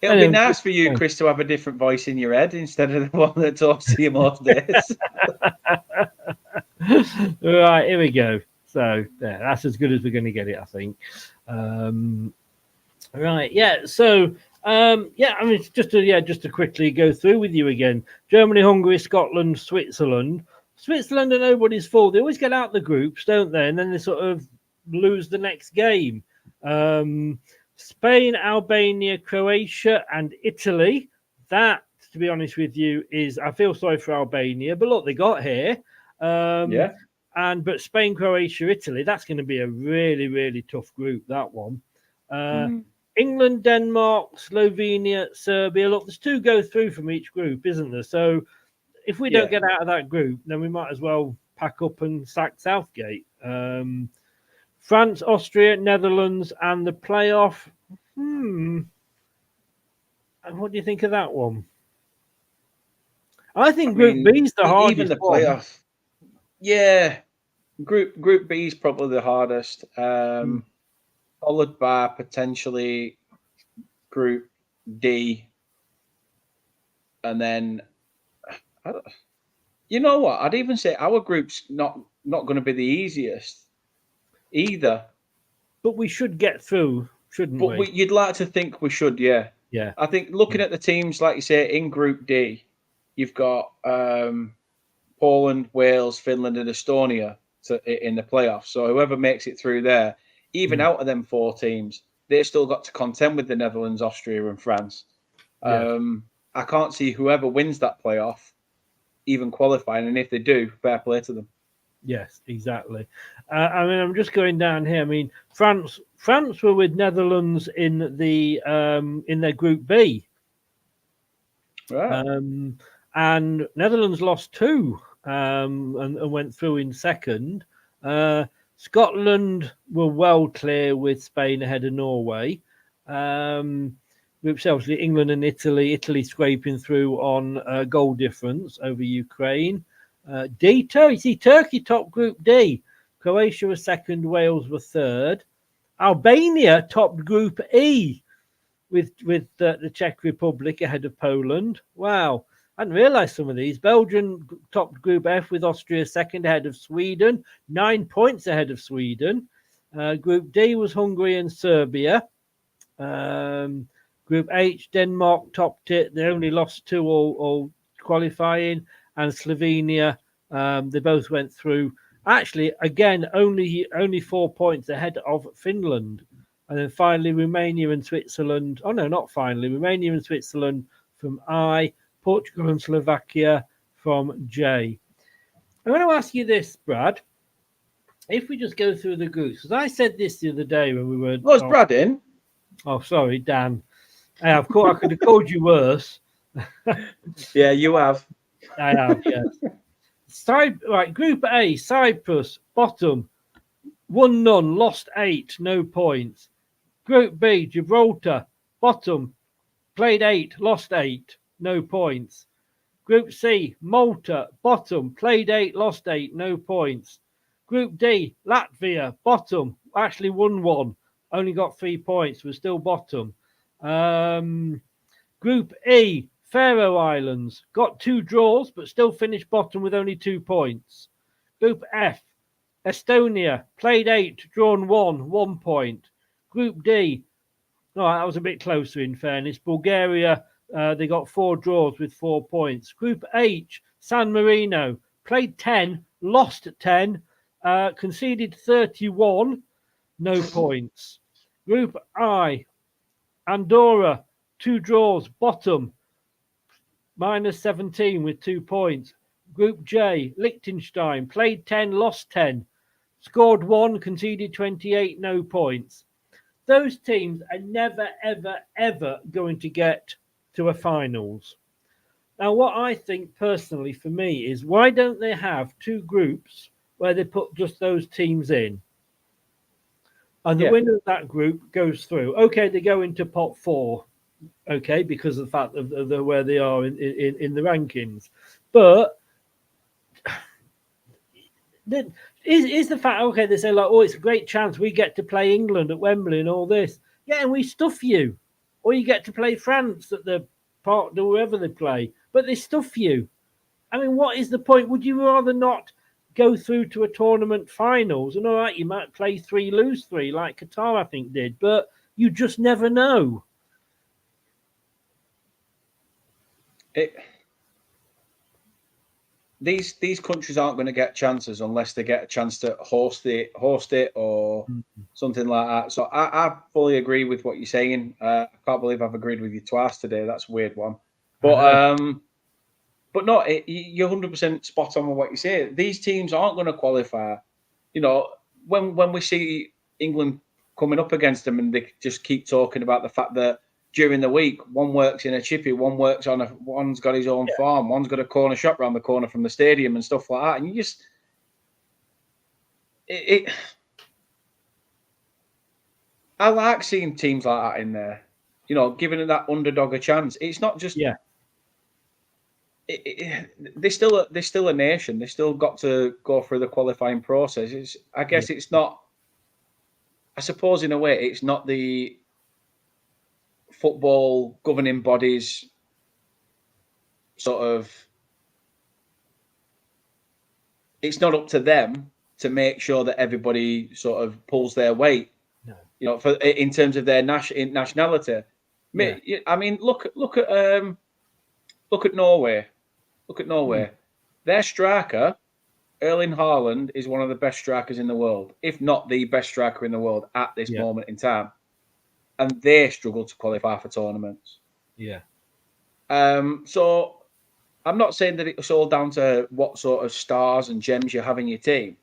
be nice for you, Chris, to have a different voice in your head instead of the one that talks to you most days. Right, here we go. So that's as good as we're going to get it, I think. Right, yeah. So I mean, just to quickly go through with you again: Germany, Hungary, Scotland, Switzerland. Switzerland are nobody's fault. They always get out the groups, don't they? And then they sort of lose the next game. Spain, Albania, Croatia, and Italy. That, to be honest with you, I feel sorry for Albania, but look, they got here. But Spain, Croatia, Italy, that's going to be a really, really tough group, that one. England, Denmark, Slovenia, Serbia. Look, there's 2 go through from each group, isn't there? So if we don't get out of that group, then we might as well pack up and sack Southgate. France, Austria, Netherlands, and the playoff. And what do you think of that one? I think Group B is the hardest. Even the playoff. Yeah. Group B is probably the hardest, followed by potentially Group D, and then you know what? I'd even say our group's not going to be the easiest either. But we should get through, shouldn't But we? you'd like to think we should, yeah. Yeah. I think looking at the teams, like you say, in Group D, you've got Poland, Wales, Finland, and Estonia in the playoffs. So whoever makes it through there, even out of them 4 teams, they've still got to contend with the Netherlands, Austria, and France. Yeah. I can't see whoever wins that playoff even qualifying, and if they do, fair play to them. Yes, exactly. I mean, I'm just going down here. I mean, France were with Netherlands in their Group B, Right. and Netherlands lost 2 and went through in second. Scotland were well clear with Spain ahead of Norway. Group C, obviously England and Italy scraping through on goal difference over Ukraine. Turkey topped Group D. Croatia was second, Wales were third. Albania topped Group E with the Czech Republic ahead of Poland. Wow. I hadn't realised some of these. Belgium topped Group F with Austria second ahead of Sweden, 9 points ahead of Sweden. Group D was Hungary and Serbia. Group H, Denmark topped it. They only lost 2 all qualifying. And Slovenia, they both went through. Actually, again, only 4 points ahead of Finland. And then finally, Romania and Switzerland. Oh, no, not finally. Romania and Switzerland from I. Portugal and Slovakia from J. I'm going to ask you this, Brad. If we just go through the groups, because I said this the other day when we were... Was Brad in? Oh, sorry, Dan. I could have called you worse. Yeah, you have. I have, yes. Right, Group A, Cyprus, bottom. 1-0, lost 8, no points. Group B, Gibraltar, bottom. Played 8, lost 8, no points. Group C, Malta, bottom. Played 8, lost 8, no points. Group D, Latvia, bottom. Actually won 1, only got 3 points, was still bottom. Group E, Faroe Islands, got 2 draws, but still finished bottom with only 2 points. Group F, Estonia, played 8, drawn 1 point. Group D, that was a bit closer in fairness. Bulgaria, they got 4 draws with 4 points. Group H, San Marino, played 10, lost 10, conceded 31, no points. Group I, Andorra, 2 draws, bottom, minus 17 with 2 points. Group J, Liechtenstein, played 10, lost 10, scored 1, conceded 28, no points. Those teams are never, ever, ever going to get to a finals. Now, what I think personally for me is, why don't they have 2 groups where they put just those teams in? And the winner of that group goes through. Okay, they go into pot 4. Okay, because of the fact of where they are in the rankings. But is the fact, okay, they say, like, oh, it's a great chance we get to play England at Wembley and all this. Yeah, and we stuff you. Or you get to play France at the park, wherever they play. But they stuff you. I mean, what is the point? Would you rather not go through to a tournament finals? And all right, you might play 3, lose 3, like Qatar, I think, did. But you just never know. These countries aren't going to get chances unless they get a chance to host it or something like that. So I fully agree with what you're saying. I can't believe I've agreed with you twice today. That's a weird one. But no, you're 100% spot on with what you say. These teams aren't going to qualify. You know, when we see England coming up against them and they just keep talking about the fact that during the week, one works in a chippy, one's got his own farm, one's got a corner shop around the corner from the stadium and stuff like that. And you just, I like seeing teams like that in there, you know, giving that underdog a chance. It's not just, they're still a nation. They still got to go through the qualifying process. I guess it's not. I suppose in a way, it's not the football governing bodies sort of. It's not up to them to make sure that everybody sort of pulls their weight. No. You know, in terms of their nationality. Yeah. I mean, look at Norway. Look at Norway. Their striker, Erling Haaland, is one of the best strikers in the world, if not the best striker in the world at this moment in time. And they struggle to qualify for tournaments. Yeah. So I'm not saying that it's all down to what sort of stars and gems you have in your team,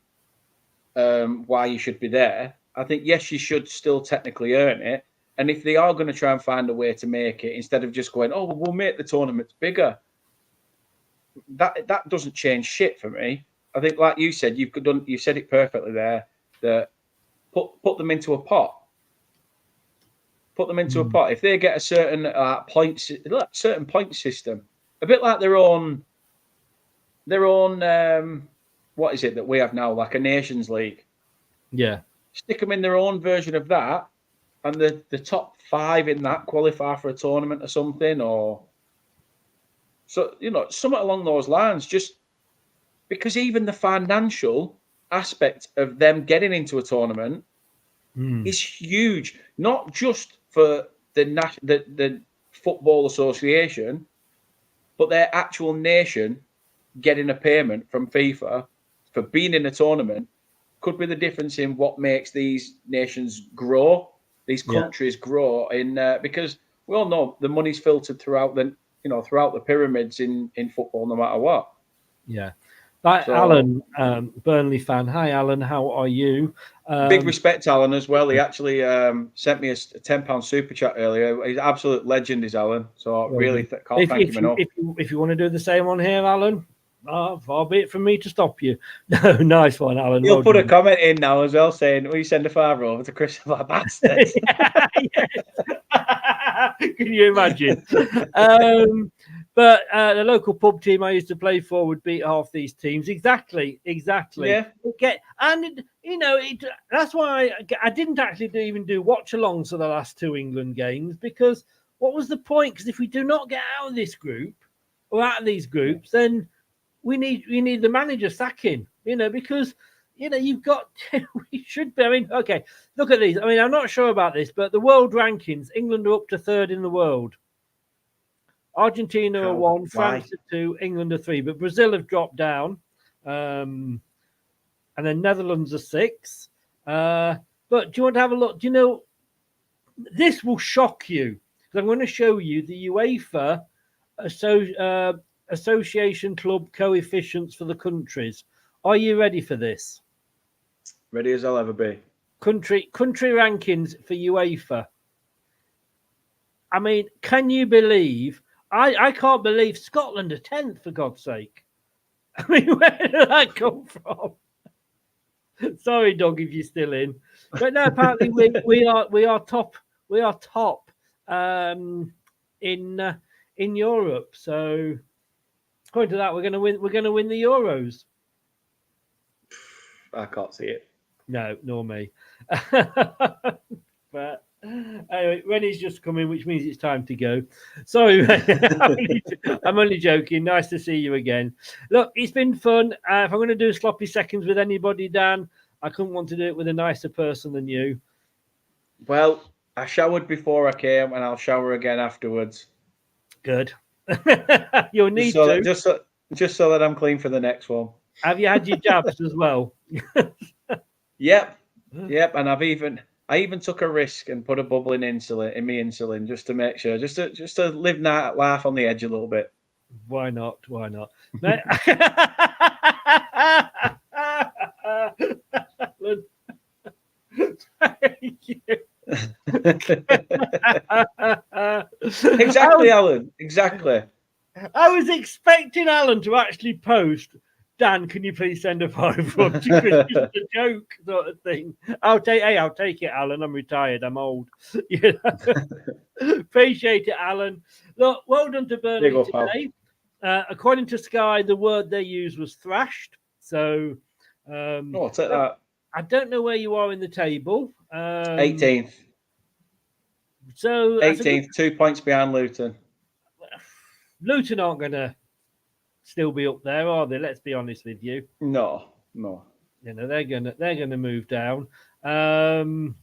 why you should be there. I think, yes, you should still technically earn it. And if they are going to try and find a way to make it, instead of just going, oh, we'll make the tournaments bigger, that doesn't change shit for me. I think, like you said, you said it perfectly there, that put them into a pot. Put them into a pot. If they get a certain point system, a bit like their own. What is it that we have now, like a Nations League? Yeah. Stick them in their own version of that, and the top 5 in that qualify for a tournament or something, or so, you know, something along those lines. Just because even the financial aspect of them getting into a tournament is huge, not just for the Football Association, but their actual nation getting a payment from FIFA for being in a tournament could be the difference in what makes these nations grow, these countries grow in, because we all know the money's filtered throughout the pyramids in football, no matter what. Yeah. Like Alan, Burnley fan. Hi, Alan. How are you? Big respect, Alan, as well. He actually sent me a £10 super chat earlier. He's an absolute legend, is Alan. So really can't thank him enough. If you want to do the same on here, Alan, far be it from me to stop you. No, nice one, Alan. He'll put a comment in now as well saying, will you send a father over to Christopher Bastard? Can you imagine? But the local pub team I used to play for would beat half these teams. Exactly. Yeah. That's why I didn't actually even do watch-alongs for the last 2 England games, because what was the point? Because if we do not get out of this group or out of these groups, then we need the manager sacking. Because you've got we should be. I mean, okay, look at these. I mean, I'm not sure about this, but the world rankings, England are up to 3rd in the world. Argentina are 1, France are 2, England are 3, but Brazil have dropped down, and then Netherlands are 6. But do you want to have a look? Do you know, this will shock you, because I'm going to show you the UEFA Association Club coefficients for the countries. Are you ready for this? Ready as I'll ever be. Country rankings for UEFA. I mean, can you believe? I can't believe Scotland are 10th, for God's sake. I mean, where did that come from? Sorry, Doug, if you're still in. But no, apparently we are top. We are top in Europe. So according to that, we're going to win. We're going to win the Euros. I can't see it. No, nor me. But anyway, Rennie's just come in, which means it's time to go. Sorry, I'm only joking. Nice to see you again. Look, it's been fun. If I'm going to do sloppy seconds with anybody, Dan, I couldn't want to do it with a nicer person than you. Well, I showered before I came, and I'll shower again afterwards. Good. You'll need to. Just so that I'm clean for the next one. Have you had your jabs as well? Yep. And I even took a risk and put a bubble in my insulin just to make sure, just to live life on the edge a little bit. Why not? Thank you. Exactly, Alan. Exactly. I was expecting Alan to actually post, Dan, can you please send a $5 up to Chris? Just a joke sort of thing. I'll take it, Alan. I'm retired. I'm old. Appreciate it, Alan. Look, well done to Burnley today. According to Sky, the word they used was thrashed. So, I'll take that. I don't know where you are in the table. 18th. So 18th, 2 points behind Luton. Luton aren't going to still be up there, are they? Let's be honest with you. No. You know, they're gonna move down. And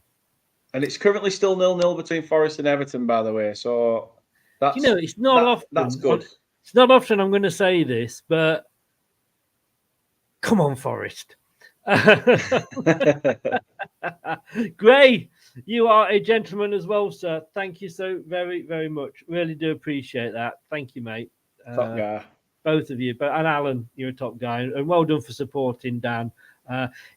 it's currently still 0-0 between Forest and Everton, by the way. So that's it's not often. That's good. It's not often I'm going to say this, but come on, Forest. Gray, you are a gentleman as well, sir. Thank you so very, very much. Really do appreciate that. Thank you, mate. Top guy. Both of you, and Alan, you're a top guy, and well done for supporting Dan.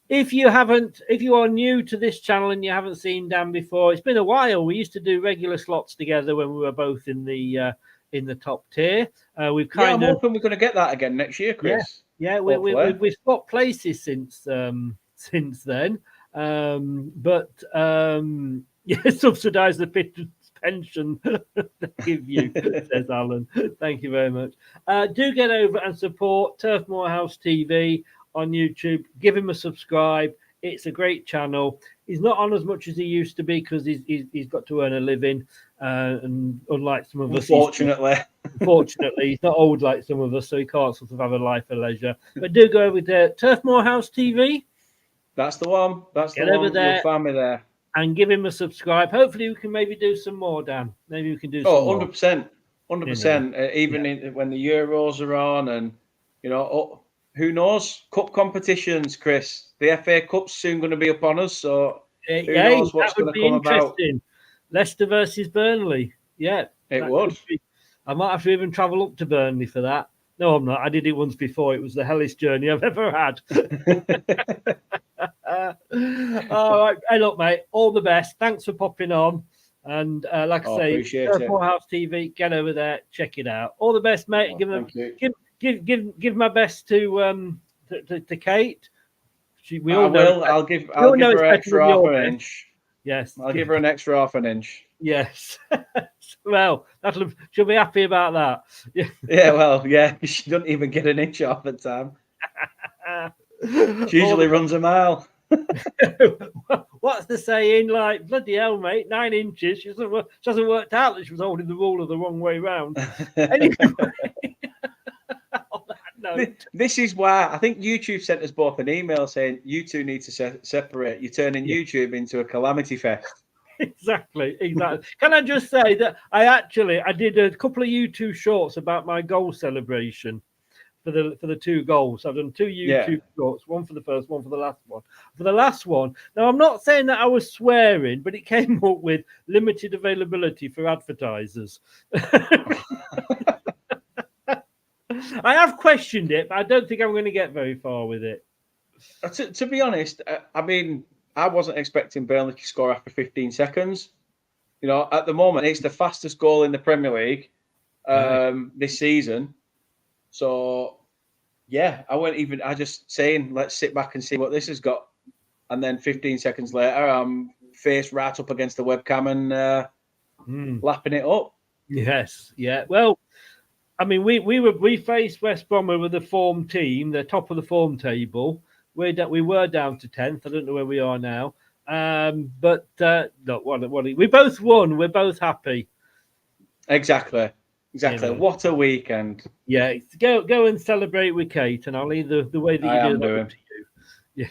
If you are new to this channel and you haven't seen Dan before, it's been a while. We used to do regular slots together when we were both in the top tier. I'm hoping we're going to get that again next year, Chris. Yeah, we've swapped places since then. Subsidise the pension they give you, says Alan. Thank you very much. Do get over and support Turf Moorhouse TV on YouTube. Give him a subscribe. It's a great channel. He's not on as much as he used to be because he's got to earn a living, and unlike some of us, unfortunately, he's not old like some of us, so he can't sort of have a life of leisure. But do go over there, Turf Moorhouse TV. That's the one. Get over there. You'll find me there. And give him a subscribe. Hopefully, we can maybe do some more, Dan. Maybe we can do some 100%. 100%. Even when the Euros are on, and who knows? Cup competitions, Chris. The FA Cup's soon going to be upon us, so who knows what's going to come about. Leicester versus Burnley. Yeah, it would. I might have to even travel up to Burnley for that. No, I'm not. I did it once before. It was the hellish journey I've ever had. All right. Hey, look, mate, all the best. Thanks for popping on. And like I say, Moorhouse TV, get over there, check it out. All the best, mate. Give my best to Kate. I'll give her extra half an inch. Yes. I'll give her an extra half an inch. Yes. Well, she'll be happy about that. Yeah, she doesn't even get an inch off at time. She usually runs a mile. What's the saying? Like, bloody hell, mate, 9 inches. She hasn't worked out that she was holding the ruler the wrong way round. Anyway, on that note, this is why I think YouTube sent us both an email saying you two need to separate. You're turning YouTube into a calamity fest. Exactly. Can I just say that I did a couple of YouTube shorts about my goal celebration for the 2 goals. I've done 2 YouTube shorts, one for the first, one for the last one. For the last one, now I'm not saying that I was swearing, but it came up with limited availability for advertisers. I have questioned it, but I don't think I'm going to get very far with it. To be honest, I mean, I wasn't expecting Burnley to score after 15 seconds. At the moment, it's the fastest goal in the Premier League this season. So, yeah, I just saying, let's sit back and see what this has got. And then 15 seconds later, I'm face right up against the webcam and lapping it up. Yes, yeah. Well, I mean, we faced West Brom with the form team, the top of the form table. We were down to 10th. I don't know where we are now. But look, we both won. We're both happy. Exactly. What a weekend. Yeah, go and celebrate with Kate, and I'll leave the way that you do that to you. Yeah.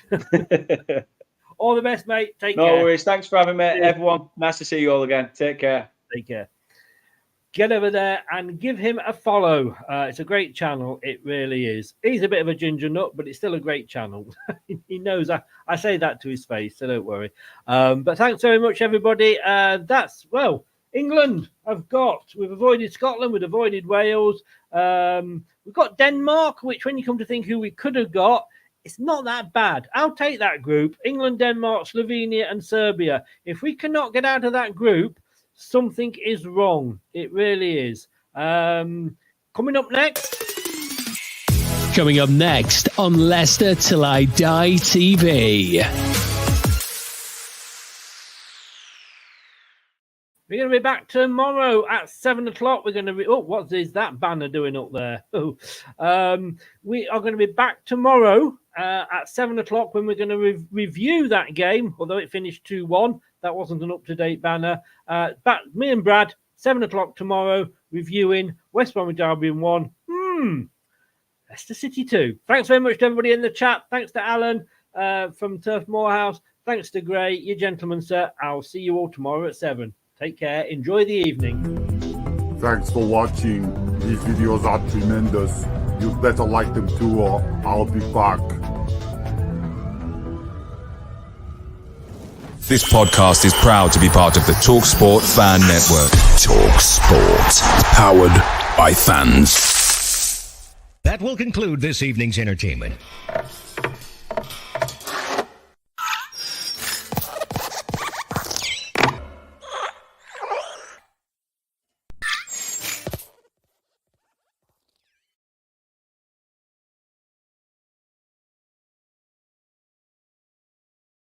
All the best, mate. Take care. No worries. Thanks for having me, everyone. Nice to see you all again. Take care. Take care. Get over there and give him a follow. It's a great channel. It really is. He's a bit of a ginger nut, but it's still a great channel. He knows I say that to his face, so don't worry. But thanks very much, everybody. England we've avoided Scotland, we've avoided Wales. We've got Denmark, which when you come to think who we could have got, it's not that bad. I'll take that group. England, Denmark, Slovenia, and Serbia. If we cannot get out of that group, something is wrong. It really is. Coming up next on Leicester Till I Die TV. We're going to be back tomorrow at 7 o'clock. We're going to be... Oh, what is that banner doing up there? Oh, we are going to be back tomorrow at 7 o'clock when we're going to review that game, although it finished 2-1. That wasn't an up-to-date banner. But me and Brad, 7 o'clock tomorrow, reviewing West Bromwich Albion 1. Leicester City 2. Thanks very much to everybody in the chat. Thanks to Alan from Turf Moorhouse. Thanks to Gray, you gentlemen, sir. I'll see you all tomorrow at 7. Take care. Enjoy the evening. Thanks for watching. These videos are tremendous. You better like them too, or I'll be back. This podcast is proud to be part of the TalkSport Fan Network. TalkSport. Powered by fans. That will conclude this evening's entertainment.